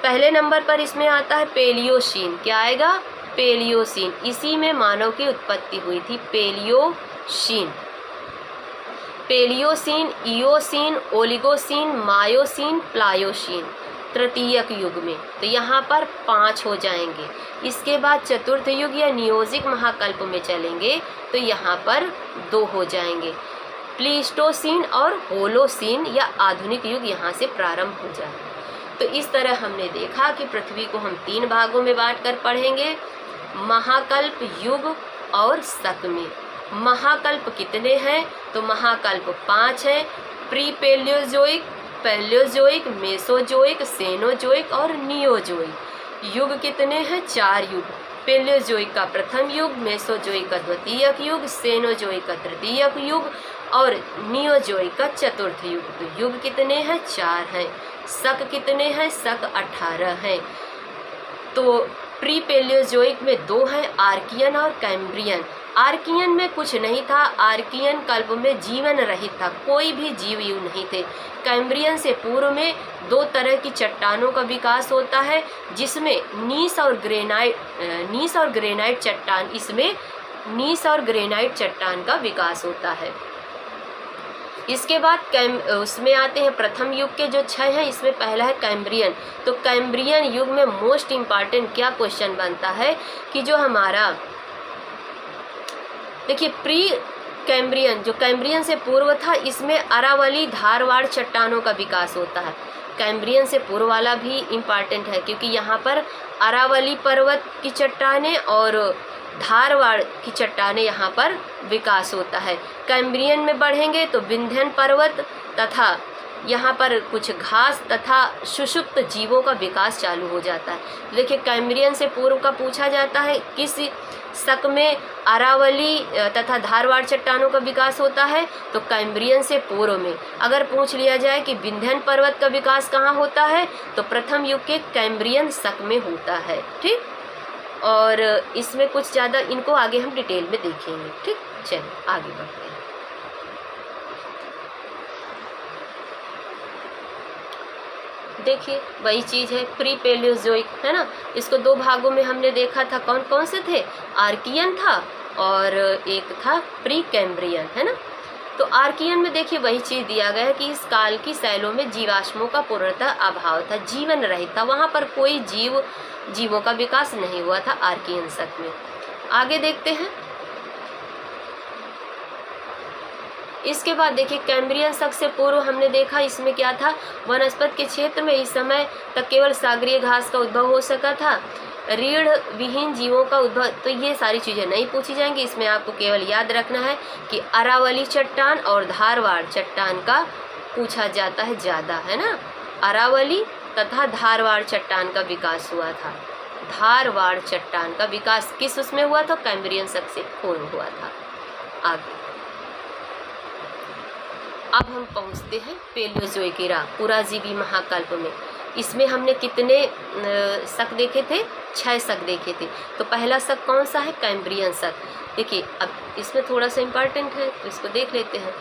पहले नंबर पर इसमें आता है पेलियोशीन। क्या आएगा? पेलियोशीन। इसी में मानव की उत्पत्ति हुई थी, पेलियोशीन। पेलियोशीन, इयोसीन, ओलिगोसीन, मायोसीन, प्लायोशीन तृतीयक युग में। तो यहाँ पर 5 हो जाएंगे। इसके बाद चतुर्थ युग या नियोजिक महाकल्प में चलेंगे तो यहाँ पर 2 हो जाएंगे। प्लीस्टोसीन और होलोसीन या आधुनिक युग यहाँ से प्रारंभ हो जाए। तो इस तरह हमने देखा कि पृथ्वी को हम 3 भागों में बांटकर पढ़ेंगे, महाकल्प, युग और शक में। महाकल्प कितने हैं? तो महाकल्प 5 हैं, pre Palaeozoic, Palaeozoic, Mesozoic, Cenozoic और नियोजोइक। युग कितने हैं? 4 युग। पेलियोजोइक का प्रथम युग, मेसोजोइक का द्वितीयक युग, सेनोजोइक का तृतीयक युग और नियोजोइक का चतुर्थ युग। तो युग कितने हैं? 4 हैं। शक कितने हैं? शक 18 हैं। तो प्री पेलियोजोइक में 2 हैं, आर्कियन और कैम्ब्रियन। आर्कियन में कुछ नहीं था, आर्कियन कल्प में जीवन रहित था, कोई भी जीव नहीं थे। कैम्ब्रियन से पूर्व में 2 तरह की चट्टानों का विकास होता है, जिसमें नीस और ग्रेनाइट चट्टान, इसमें नीस और ग्रेनाइट चट्टान का विकास होता है। इसके बाद उसमें आते हैं प्रथम युग के जो 6 हैं, इसमें पहला है कैम्ब्रियन। तो कैम्ब्रियन युग में मोस्ट इम्पॉर्टेंट क्या क्वेश्चन बनता है कि जो हमारा देखिए प्री कैम्ब्रियन, जो कैम्ब्रियन से पूर्व था, इसमें अरावली, धारवाड़ चट्टानों का विकास होता है। कैम्ब्रियन से पूर्व वाला भी इम्पॉर्टेंट है क्योंकि यहाँ पर अरावली पर्वत की चट्टानें और धारवाड़ की चट्टानें यहाँ पर विकास होता है। कैम्ब्रियन में बढ़ेंगे तो विंध्यन पर्वत तथा यहाँ पर कुछ घास तथा सुषुप्त जीवों का विकास चालू हो जाता है। देखिए कैम्ब्रियन से पूर्व का पूछा जाता है, किस शक में अरावली तथा धारवाड़ चट्टानों का विकास होता है, तो कैम्ब्रियन से पूर्व में। अगर पूछ लिया जाए कि विंध्यन पर्वत का विकास कहाँ होता है, तो प्रथम युग के कैम्ब्रियन शक में होता है। ठीक, और इसमें कुछ ज़्यादा इनको आगे हम डिटेल में देखेंगे। ठीक, चलिए आगे बढ़ते हैं। देखिए वही चीज़ है, प्री पेलियोजोइक है ना, इसको दो भागों में हमने देखा था। कौन कौन से थे? आर्कियन था और एक था प्री कैम्ब्रियन, है ना। तो आर्कियन में देखिए वही चीज़ दिया गया है कि इस काल की शैलों में जीवाश्मों का पूर्णतः अभाव था, जीवन रहित था, वहाँ पर कोई जीवों का विकास नहीं हुआ था आर्कियन शक में। आगे देखते हैं। इसके बाद देखिए कैम्ब्रियन शक से पूर्व हमने देखा इसमें क्या था, वनस्पति के क्षेत्र में इस समय तक केवल सागरीय घास का उद्भव हो सका था, रीढ़ विहीन जीवों का उद्भव। तो ये सारी चीज़ें नहीं पूछी जाएंगी, इसमें आपको केवल याद रखना है कि अरावली चट्टान और धारवाड़ चट्टान का पूछा जाता है ज़्यादा, है ना। अरावली तथा धारवाड़ चट्टान का विकास हुआ था। धारवाड़ चट्टान का विकास किस उसमें हुआ था? कैम्ब्रियन शक से पूर्व हुआ था। आगे अब हम पहुंचते हैं पेलियोजोइक एरा, पुराजीवी महाकल्प में। इसमें हमने कितने शक देखे थे? 6 शक देखे थे। तो पहला शक कौन सा है? कैम्ब्रियन शक। देखिए अब इसमें थोड़ा सा इम्पॉर्टेंट है तो इसको देख लेते हैं।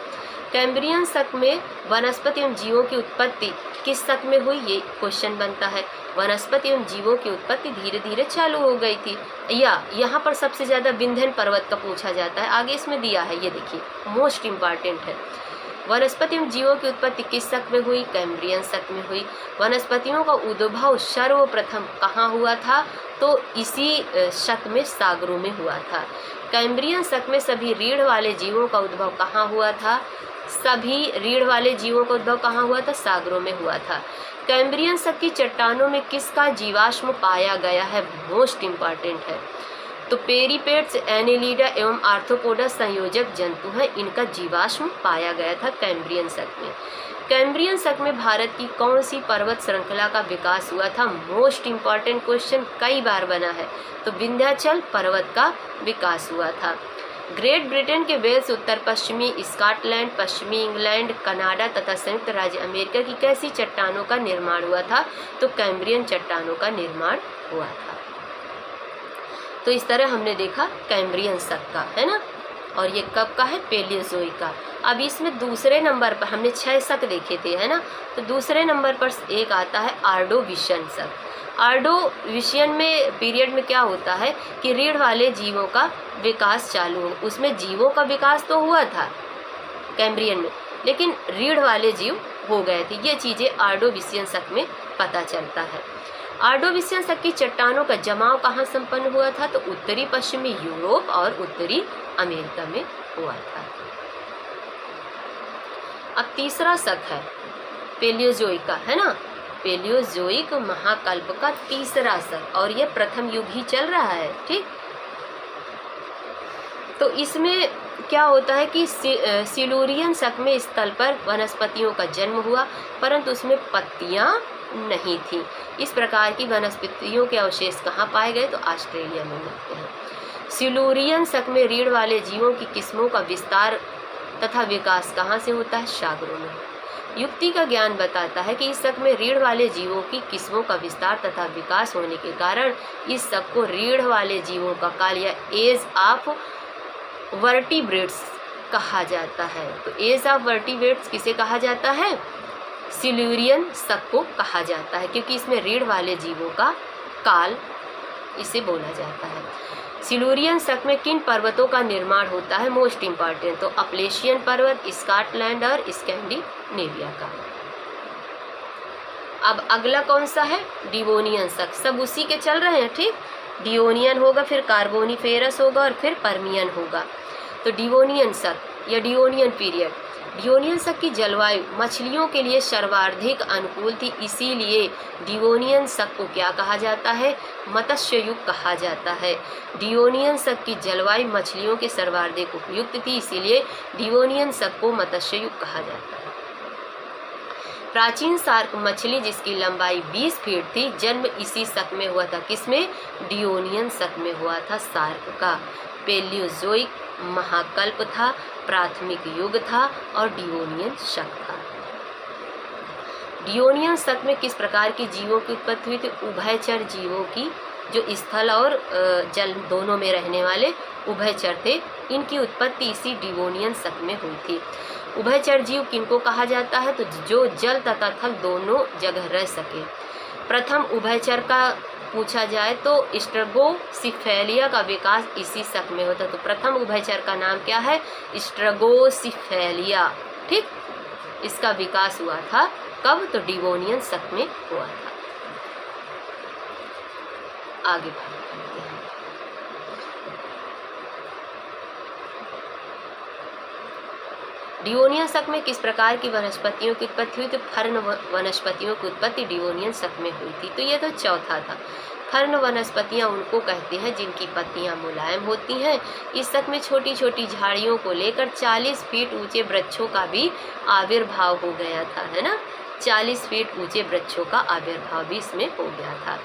कैम्ब्रियन शक में वनस्पति एवं जीवों की उत्पत्ति किस शक में हुई, ये क्वेश्चन बनता है। वनस्पति एवं जीवों की उत्पत्ति धीरे धीरे चालू हो गई थी, या यहाँ पर सबसे ज़्यादा विंध्यन पर्वत का पूछा जाता है। आगे इसमें दिया है, ये देखिए मोस्ट इम्पॉर्टेंट है। वनस्पति एवं जीवों की उत्पत्ति किस शक में हुई? कैम्ब्रियन शक में हुई। वनस्पतियों का उद्भव सर्वप्रथम कहाँ हुआ था? तो इसी शक में, सागरों में हुआ था। कैम्ब्रियन शक में सभी रीढ़ वाले जीवों का उद्भव कहाँ हुआ था? सभी रीढ़ वाले जीवों का उद्भव कहाँ हुआ था? सागरों में हुआ था। कैम्ब्रियन शक की चट्टानों में किसका जीवाश्म पाया गया है? मोस्ट इम्पॉर्टेंट है। तो पेरीपेट्स, एनेलिडा एवं आर्थ्रोपोडा संयोजक जंतु हैं, इनका जीवाश्म पाया गया था कैम्ब्रियन शक में। कैम्ब्रियन शक में भारत की कौन सी पर्वत श्रृंखला का विकास हुआ था? मोस्ट इम्पॉर्टेंट क्वेश्चन, कई बार बना है। तो विंध्याचल पर्वत का विकास हुआ था। ग्रेट ब्रिटेन के वेल्स, उत्तर पश्चिमी स्कॉटलैंड, पश्चिमी इंग्लैंड, कनाडा तथा संयुक्त राज्य अमेरिका की कैसी चट्टानों का निर्माण हुआ था? तो कैम्ब्रियन चट्टानों का निर्माण हुआ था। तो इस तरह हमने देखा कैम्ब्रियन शक का, है ना। और ये कब का है? पेलियोजोइक का। अब इसमें दूसरे नंबर पर हमने 6 शक देखे थे, है ना। तो दूसरे नंबर पर एक आता है आर्डोविशियन शक। आर्डोविशियन में पीरियड में क्या होता है कि रीढ़ वाले जीवों का विकास चालू हो। उसमें जीवों का विकास तो हुआ था कैम्ब्रियन में, लेकिन रीढ़ वाले जीव हो गए थे। ये चीज़ें आर्डोविशियन शक में पता चलता है। आर्डोविशियन शक की चट्टानों का जमाव कहाँ संपन्न हुआ था? तो उत्तरी पश्चिमी यूरोप और उत्तरी अमेरिका में हुआ था। अब तीसरा शक है पेलियोजोइक का, है ना। पेलियोजोइक महाकल्प का तीसरा शक, और ये प्रथम युग ही चल रहा है। ठीक, तो इसमें क्या होता है कि सिलूरियन शक में स्थल पर वनस्पतियों का जन्म हुआ, परंतु उसमें पत्तियां नहीं थी। इस प्रकार की वनस्पतियों के अवशेष कहाँ पाए गए? तो ऑस्ट्रेलिया में मिलते हैं। सिलूरियन शक में रीढ़ वाले जीवों की किस्मों का विस्तार तथा विकास कहाँ से होता है? सागरों में। युक्ति का ज्ञान बताता है कि इस शक में रीढ़ वाले जीवों की किस्मों का विस्तार तथा विकास होने के कारण इस शक को रीढ़ वाले जीवों का काल या एज ऑफ वर्टिब्रेट्स कहा जाता है। तो एज ऑफ वर्टिब्रेट्स किसे कहा जाता है? सिलूरियन शक को कहा जाता है, क्योंकि इसमें रीढ़ वाले जीवों का काल इसे बोला जाता है। सिलूरियन शक में किन पर्वतों का निर्माण होता है? मोस्ट इम्पॉर्टेंट, तो अपलेशियन पर्वत, स्कॉटलैंड और स्कैंडिनेविया का। अब अगला कौन सा है? डिवोनियन शक। सब उसी के चल रहे हैं, ठीक। डियोनियन होगा, फिर कार्बोनिफेरस होगा और फिर पर्मियन होगा। तो डिवोनियन शक या डियोनियन पीरियड। डियोनियन शक की जलवायु मछलियों के लिए सर्वाधिक अनुकूल थी, इसीलिए डियोनियन शक को क्या कहा जाता है? मत्स्य युग कहा जाता है। डियोनियन शक की जलवायु मछलियों के सर्वाधिक उपयुक्त थी, इसीलिए डियोनियन शक को मत्स्य युग कहा जाता है। प्राचीन शार्क मछली जिसकी लंबाई 20 फीट थी, जन्म इसी शक में हुआ था। किसमें? डियोनियन शक में हुआ था शार्क का। पेलियोजोइक महाकल्प था, प्राथमिक युग था और डियोनियन शक था। डियोनियन शक में किस प्रकार की जीवों की उत्पत्ति हुई थी? उभयचर जीवों की, जो स्थल और जल दोनों में रहने वाले उभयचर थे, इनकी उत्पत्ति इसी डियोनियन शक में हुई थी। उभयचर जीव किनको कहा जाता है? तो जो जल तथा थल दोनों जगह रह सके। प्रथम उभयचर का पूछा जाए तो स्ट्रगोसिफेलिया का विकास इसी शक में होता। तो प्रथम उभयचर का नाम क्या है? स्ट्रगोसिफेलिया। ठीक, इसका विकास हुआ था कब? तो डिवोनियन शक में हुआ था। आगे बात करते हैं। डिवोनियन शक में किस प्रकार की वनस्पतियों की उत्पत्ति हुई? तो फर्न वनस्पतियों की उत्पत्ति डिवोनियन शक में हुई थी। तो ये तो चौथा था। फर्न वनस्पतियां उनको कहते हैं जिनकी पत्तियां मुलायम होती हैं। इस शक में छोटी छोटी झाड़ियों को लेकर 40 फीट ऊंचे वृक्षों का भी आविर्भाव हो गया था, है ना। 40 फीट ऊंचे वृक्षों का आविर्भाव भी इसमें हो गया था।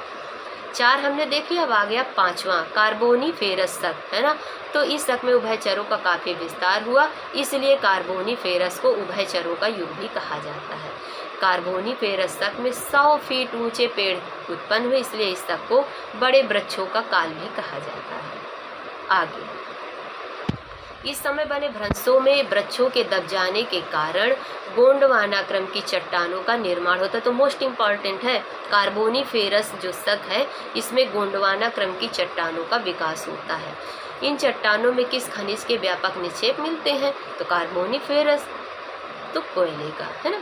4 हमने देखी, अब आ गया 5वां, कार्बोनीफेरस शक, है ना। तो इस शक में उभयचरों का काफी विस्तार हुआ, इसलिए कार्बोनीफेरस को उभयचरों का युग भी कहा जाता है। कार्बोनीफेरस शक में 100 फीट ऊंचे पेड़ उत्पन्न हुए, इसलिए इस शक को बड़े वृक्षों का काल भी कहा जाता है। आगे, इस समय बने भ्रंशों में वृक्षों के दब जाने के कारण गोंडवाना क्रम की चट्टानों का निर्माण होता है। तो मोस्ट इम्पॉर्टेंट है, कार्बोनीफेरस जो शक है इसमें गोंडवाना क्रम की चट्टानों का विकास होता है। इन चट्टानों में किस खनिज के व्यापक निक्षेप मिलते हैं? तो कार्बोनीफेरस, तो कोयले का, है ना।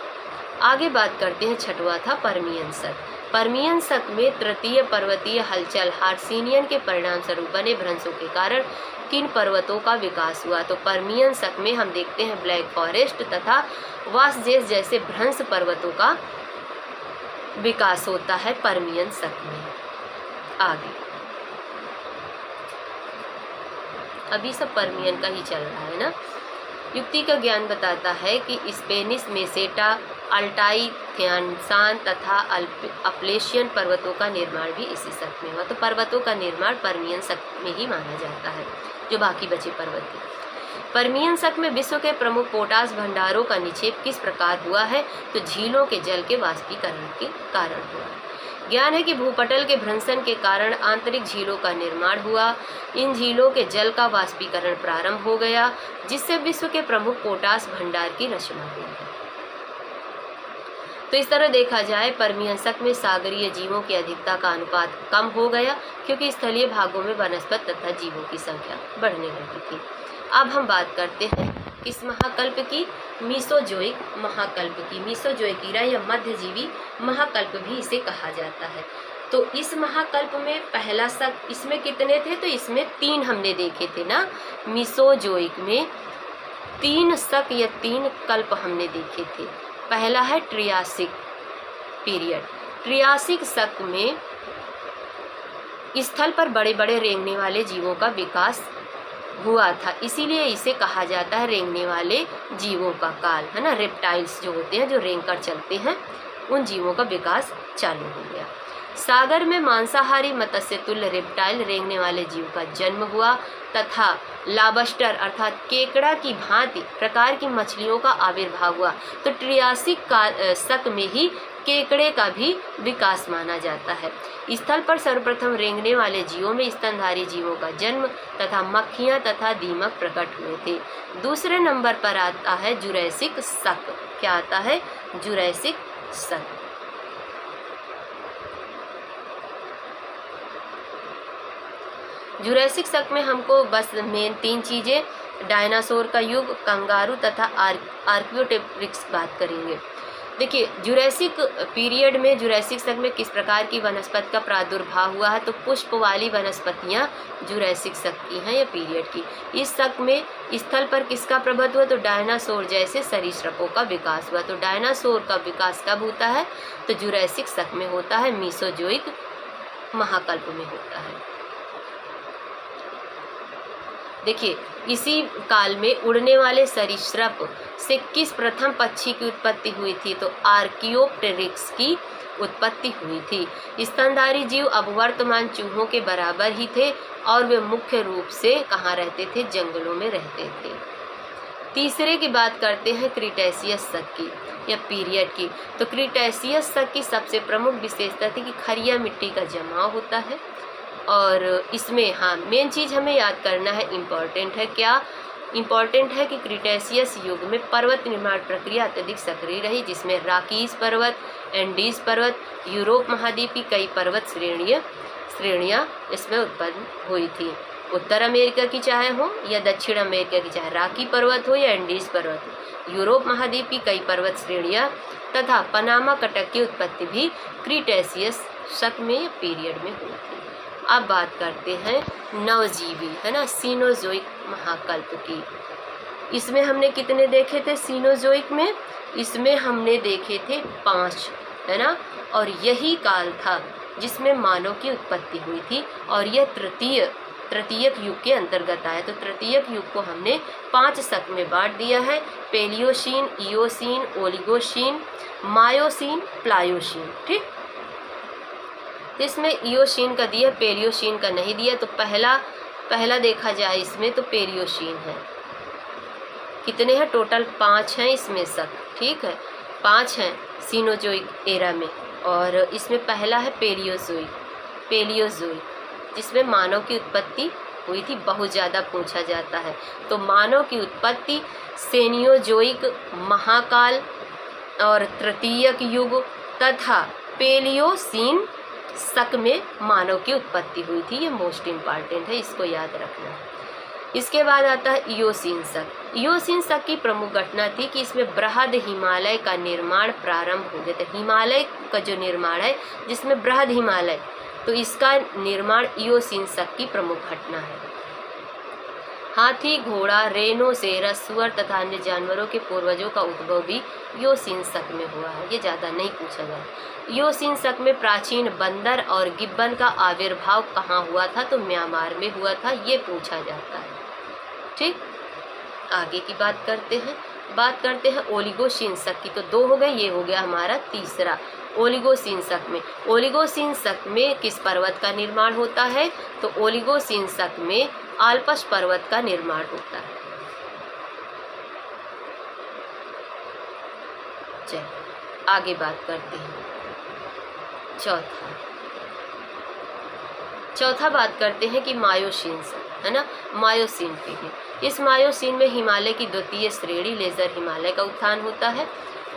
आगे बात करते हैं, 6वां था पर्मियन शक। पर्मियन शक में तृतीय पर्वतीय हलचल हार्सिनियन के परिणाम स्वरूप बने भ्रंशों के कारण किन पर्वतों का विकास हुआ? तो पर्मियन शक में हम देखते हैं ब्लैक फॉरेस्ट तथा वासजेस जैसे भ्रंश पर्वतों का विकास होता है पर्मियन शक में। आगे, अभी सब पर्मियन का ही चल रहा है ना। युक्ति का ज्ञान बताता है कि स्पेनिश मेसेटा, अल्टाई, थियानसान तथा अपलेशियन पर्वतों का निर्माण भी इसी शक में हुआ। तो पर्वतों का निर्माण पर्मियन शक में ही माना जाता है, जो बाकी बचे पर्वत थे। पर्मियन शक में विश्व के प्रमुख पोटास भंडारों का निक्षेप किस प्रकार हुआ है? तो झीलों के जल के वाष्पीकरण के कारण हुआ। ज्ञान है कि भूपटल के भ्रंशन के कारण आंतरिक झीलों का निर्माण हुआ। इन झीलों के जल का वाष्पीकरण प्रारंभ हो गया, जिससे विश्व के प्रमुख पोटास भंडार की रचना हुई है। तो इस तरह देखा जाए पर्मियन शक में सागरीय जीवों की अधिकता का अनुपात कम हो गया, क्योंकि स्थलीय भागों में वनस्पति तथा जीवों की संख्या बढ़ने लगी थी। अब हम बात करते हैं इस महाकल्प की, मीसोजोइक महाकल्प की। मीसोजोइक ईरा या मध्यजीवी महाकल्प भी इसे कहा जाता है। तो इस महाकल्प में पहला शक, इसमें कितने थे? तो इसमें 3 हमने देखे थे ना। मीसोजोइक में 3 शक या 3 कल्प हमने देखे थे। पहला है ट्रियासिक पीरियड। ट्रियासिक शक में स्थल पर बड़े बड़े रेंगने वाले जीवों का विकास हुआ था, इसीलिए इसे कहा जाता है रेंगने वाले जीवों का काल, है ना। रेप्टाइल्स जो होते हैं, जो रेंग कर चलते हैं, उन जीवों का विकास चालू हो गया। सागर में मांसाहारी मत्स्य तुल्य रेप्टाइल रेंगने वाले जीव का जन्म हुआ तथा लाबस्टर अर्थात केकड़ा की भांति प्रकार की मछलियों का आविर्भाव हुआ। तो ट्रियासिक शक में ही केकड़े का भी विकास माना जाता है। स्थल पर सर्वप्रथम रेंगने वाले जीवों में स्तनधारी जीवों का जन्म तथा मक्खियां तथा दीमक प्रकट हुए थे। दूसरे नंबर पर आता है जुरैसिक शक। क्या आता है? जुरैसिक शक। जुरैसिक शक में हमको बस मेन 3 चीज़ें, डायनासोर का युग, कंगारू तथा आर्कियोटेरिक्स बात करेंगे। देखिए, जुरैसिक पीरियड में, जुरैसिक शक में किस प्रकार की वनस्पति का प्रादुर्भाव हुआ है? तो पुष्प वाली वनस्पतियां जुरैसिक शक की हैं या पीरियड की। इस शक में स्थल पर किसका प्रभुत्व हुआ? तो डायनासोर जैसे सरीसृपों का विकास हुआ। तो डायनासोर का विकास कब होता है? तो जुरैसिक शक में होता है, मीसोजोइक महाकल्प में होता है। देखिए, इसी काल में उड़ने वाले सरीसृप से किस प्रथम पक्षी की उत्पत्ति हुई थी? तो आर्कियोप्टेरिक्स की उत्पत्ति हुई थी। स्तनधारी जीव अब वर्तमान चूहों के बराबर ही थे और वे मुख्य रूप से कहाँ रहते थे? जंगलों में रहते थे। तीसरे की बात करते हैं क्रीटेशियस शक की या पीरियड की। तो क्रीटेशियस शक की सबसे प्रमुख विशेषता थी कि खरिया मिट्टी का जमाव होता है और इसमें हाँ मेन चीज़ हमें याद करना है, इम्पॉर्टेंट है क्या? इम्पॉर्टेंट है कि क्रीटेशियस युग में पर्वत निर्माण प्रक्रिया अत्यधिक सक्रिय रही, जिसमें राकीज पर्वत, एंडीज पर्वत, यूरोप महाद्वीप की कई पर्वत श्रेणियाँ इसमें उत्पन्न हुई थी। उत्तर अमेरिका की चाहे हो या दक्षिण अमेरिका की, चाहे राकी पर्वत हो या एंडीज पर्वत हो, यूरोप महाद्वीप की कई पर्वत श्रेणियाँ तथा पनामा कटक की उत्पत्ति भी क्रीटेशियस शक में या पीरियड में हुई थी। अब बात करते हैं नवजीवी, है ना, सीनोजोइक महाकल्प की। इसमें हमने कितने देखे थे सीनोजोइक में? इसमें हमने देखे थे 5, है ना, और यही काल था जिसमें मानव की उत्पत्ति हुई थी और यह तृतीयक युग के अंतर्गत आया। तो तृतीयक युग को हमने 5 शक में बांट दिया है: Palaeocene, Eocene, Oligocene, Miocene, Pliocene. ठीक, इसमें इयोसीन का दिया, पेलियोसीन का नहीं दिया। तो पहला देखा जाए इसमें तो पेलियोसीन है। कितने हैं टोटल? 5 हैं इसमें शक। ठीक है, 5 हैं सीनोजोइक एरा में और इसमें पहला है पेलियोजोइक जिसमें मानव की उत्पत्ति हुई थी। बहुत ज़्यादा पूछा जाता है। तो मानव की उत्पत्ति सेनियोजोइक महाकाल और तृतीयक युग तथा पेलियोसीन शक में मानव की उत्पत्ति हुई थी। ये मोस्ट इम्पॉर्टेंट है, इसको याद रखना है। इसके बाद आता है इयोसीन शक। इयोसीन शक की प्रमुख घटना थी कि इसमें बृहद हिमालय का निर्माण प्रारंभ हो गया था। हिमालय का जो निर्माण है जिसमें बृहद हिमालय, तो इसका निर्माण इयोसीन शक की प्रमुख घटना है। हाथी, घोड़ा, रेनोसेरस, सुअर तथा अन्य जानवरों के पूर्वजों का उद्भव भी इयोसीन शक में हुआ है। ये ज़्यादा नहीं पूछा जाए। इयोसीन शक में प्राचीन बंदर और गिब्बन का आविर्भाव कहाँ हुआ था? तो म्यांमार में हुआ था। ये पूछा जाता है। ठीक, आगे की बात करते हैं ओलिगोसीन शक की। तो 2 हो गए, ये हो गया हमारा तीसरा ओलिगोसीन शक में। ओलिगोसीन शक में किस पर्वत का निर्माण होता है? तो ओलिगोसीन शक में आल्पस पर्वत का निर्माण होता है। चलिए आगे बात करते हैं। चौथा बात करते हैं कि मायोसीन शक, है ना, मायोसीन पीरियड। इस मायोसीन में हिमालय की द्वितीय श्रेणी लेजर हिमालय का उत्थान होता है।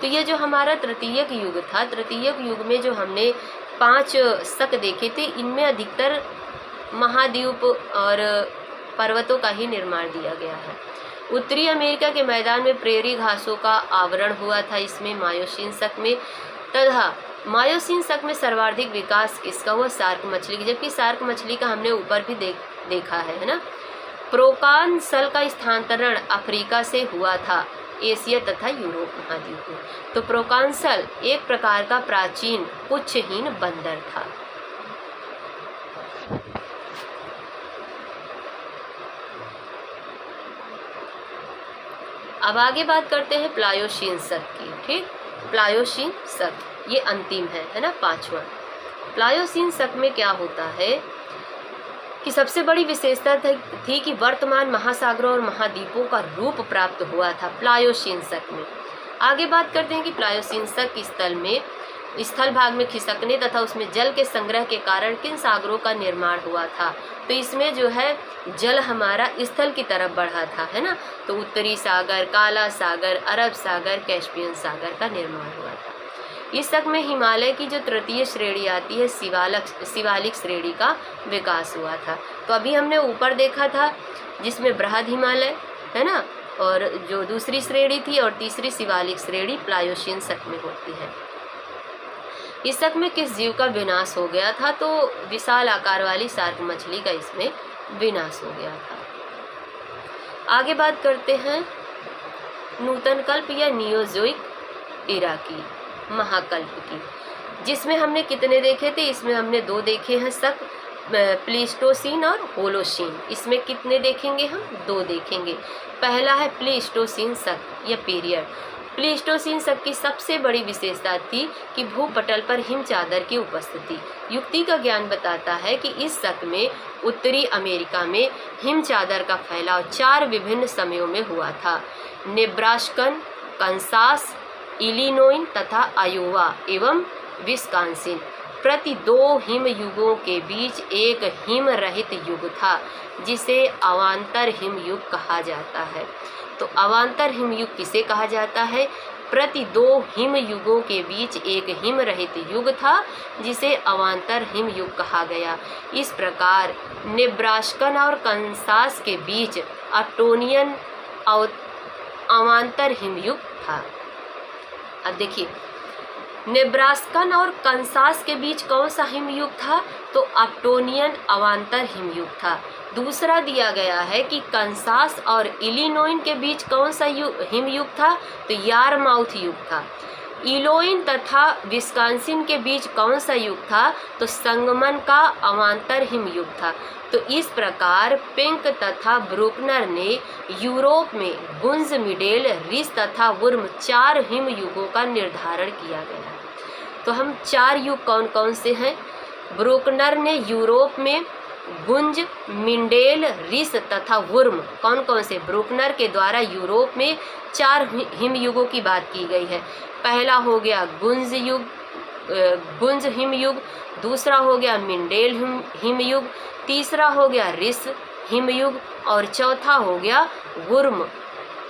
तो ये जो हमारा तृतीयक युग था, तृतीयक युग में जो हमने 5 शक देखे थे, इनमें अधिकतर महाद्वीप और पर्वतों का ही निर्माण दिया गया है। उत्तरी अमेरिका के मैदान में प्रेरी घासों का आवरण हुआ था इसमें मायोसीन शक में। तथा मायोसीन शक में सर्वाधिक विकास किसका हुआ? शार्क मछली की, जबकि शार्क मछली का हमने ऊपर भी देखा है ना। प्रोकांसल का स्थानांतरण अफ्रीका से हुआ था एशिया तथा यूरोप महाद्वीप में। तो प्रोकांसल एक प्रकार का प्राचीन पुच्छहीन बंदर था। अब आगे बात करते हैं प्लायोसीन शक की। ठीक, प्लायोसीन शक ये अंतिम है ना, 5वां। प्लायोसीन शक में क्या होता है कि सबसे बड़ी विशेषता थी कि वर्तमान महासागरों और महाद्वीपों का रूप प्राप्त हुआ था प्लायोसीन शक में। आगे बात करते हैं कि प्लायोसीन शक स्थल भाग में खिसकने तथा उसमें जल के संग्रह के कारण किन सागरों का निर्माण हुआ था। तो इसमें जो है जल हमारा स्थल की तरफ बढ़ा था, है ना। तो उत्तरी सागर, काला सागर, अरब सागर, कैस्पियन सागर का निर्माण हुआ था। इस शक में हिमालय की जो तृतीय श्रेणी आती है शिवालिक श्रेणी का विकास हुआ था। तो अभी हमने ऊपर देखा था जिसमें बृहद हिमालय, है ना, और जो दूसरी श्रेणी थी और तीसरी शिवालिक श्रेणी प्लायोसीन शक में होती है। इस शक में किस जीव का विनाश हो गया था? तो विशाल आकार वाली शार्क मछली का इसमें विनाश हो गया था। आगे बात करते हैं नूतन कल्प या नियोजोइक एरा की, महाकल्प की, जिसमें हमने कितने देखे थे? इसमें हमने 2 देखे हैं शक, प्लीस्टोसीन और होलोसीन। इसमें कितने देखेंगे हम? 2 देखेंगे। पहला है प्लीस्टोसीन शक या पीरियड। प्लीस्टोसीन शक की सबसे बड़ी विशेषता थी कि भूपटल पर हिम चादर की उपस्थिति। युक्ति का ज्ञान बताता है कि इस शक में उत्तरी अमेरिका में हिम चादर का फैलाव 4 विभिन्न समयों में हुआ था। नेब्रास्कन, कंसास, इलिनोइन तथा आयोवा एवं विस्कॉन्सिन। प्रति 2 हिम युगों के बीच एक हिम रहित युग था जिसे अवांतर हिम युग कहा जाता है। तो अवांतर हिम युग किसे कहा जाता है? प्रति 2 हिम युगों के बीच एक हिम रहित युग था जिसे अवांतर हिम युग कहा गया। इस प्रकार नेब्रास्कन और कंसास के बीच अटोनियन अवांतर हिम युग था। अब देखिए, नेब्रास्कन और कंसास के बीच कौन सा हिमयुग था? तो अप्टोनियन अवांतर हिमयुग था। दूसरा दिया गया है कि कंसास और इलिनोइन के बीच कौन सा हिमयुग था? तो यारमाउथ युग था। इलोइन तथा विस्कॉन्सिन के बीच कौन सा युग था? तो संगमन का अवांतर हिमयुग था। तो इस प्रकार पिंक तथा ब्रूकनर ने यूरोप में गुंज, मिडेल, रिस तथा वुर्म 4 हिम युगों का निर्धारण किया गया। तो हम 4 युग कौन कौन से हैं? ब्रूकनर ने यूरोप में गुंज, मिंडेल, रिस तथा वुर्म कौन कौन से? ब्रूकनर के द्वारा यूरोप में 4 हिम युगों की बात की गई है। पहला हो गया गुंज युग, गुंज हिम युग। दूसरा हो गया मिंडेल हिम युग। तीसरा हो गया रिस हिम युग और चौथा हो गया वुर्म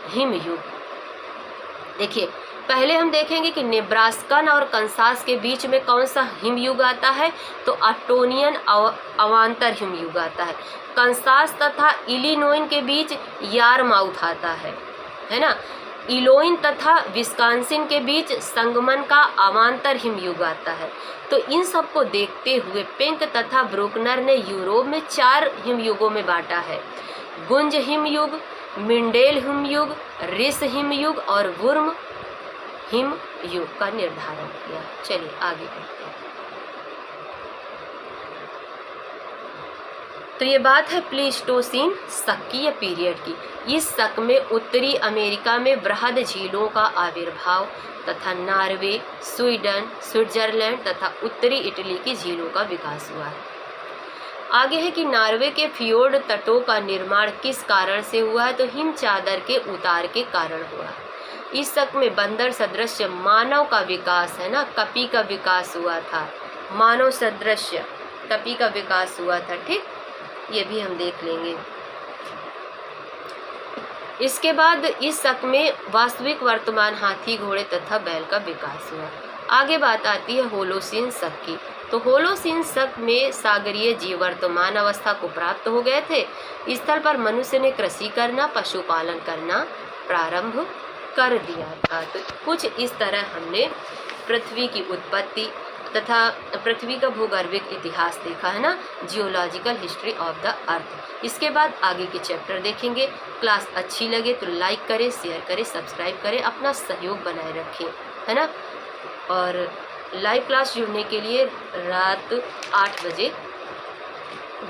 हिम युग। देखिए, पहले हम देखेंगे कि नेब्रास्कन और कंसास के बीच में कौन सा हिमयुग आता है? तो अटोनियन अवांतर हिमयुग आता है। कंसास तथा इलिनोइन के बीच यारमाउथ आता है ना। इलोइन तथा विस्कॉन्सिन के बीच संगमन का अवांतर हिमयुग आता है। तो इन सब को देखते हुए पिंक तथा ब्रूकनर ने यूरोप में 4 हिमयुगों में बांटा है। गुंज हिमयुग, मिंडेल हिमयुग, रिस हिमयुग और वुर्म हिम युग का निर्धारण किया। चलिए आगे बढ़ते हैं। तो ये बात है प्लीस्टोसीन शक की या पीरियड की। इस शक में उत्तरी अमेरिका में बृहद झीलों का आविर्भाव तथा नॉर्वे, स्वीडन, स्विट्जरलैंड तथा उत्तरी इटली की झीलों का विकास हुआ है। आगे है कि नॉर्वे के फियोर्ड तटों का निर्माण किस कारण से हुआ है? तो हिम चादर के उतार के कारण हुआ है। इस शक में बंदर सदृश मानव का विकास है ना, कपि का विकास हुआ था। मानव सदृश कपि का विकास हुआ था। ठीक, ये भी हम देख लेंगे। इसके बाद इस शक में वास्तविक वर्तमान हाथी, घोड़े तथा बैल का विकास हुआ। आगे बात आती है होलोसीन शक की। तो होलोसीन शक में सागरीय जीव वर्तमान अवस्था को प्राप्त हो गए थे। स्थल पर मनुष्य ने कृषि करना, पशुपालन करना प्रारंभ कर दिया था। तो कुछ इस तरह हमने पृथ्वी की उत्पत्ति तथा पृथ्वी का भूगर्भिक इतिहास देखा है ना, geological history of the earth. इसके बाद आगे के चैप्टर देखेंगे। क्लास अच्छी लगे तो लाइक करें, शेयर करें, सब्सक्राइब करें, अपना सहयोग बनाए रखें, है ना। और लाइव क्लास जुड़ने के लिए रात 8 बजे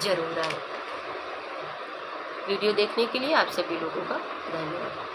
जरूर आए। वीडियो देखने के लिए आप सभी लोगों का धन्यवाद।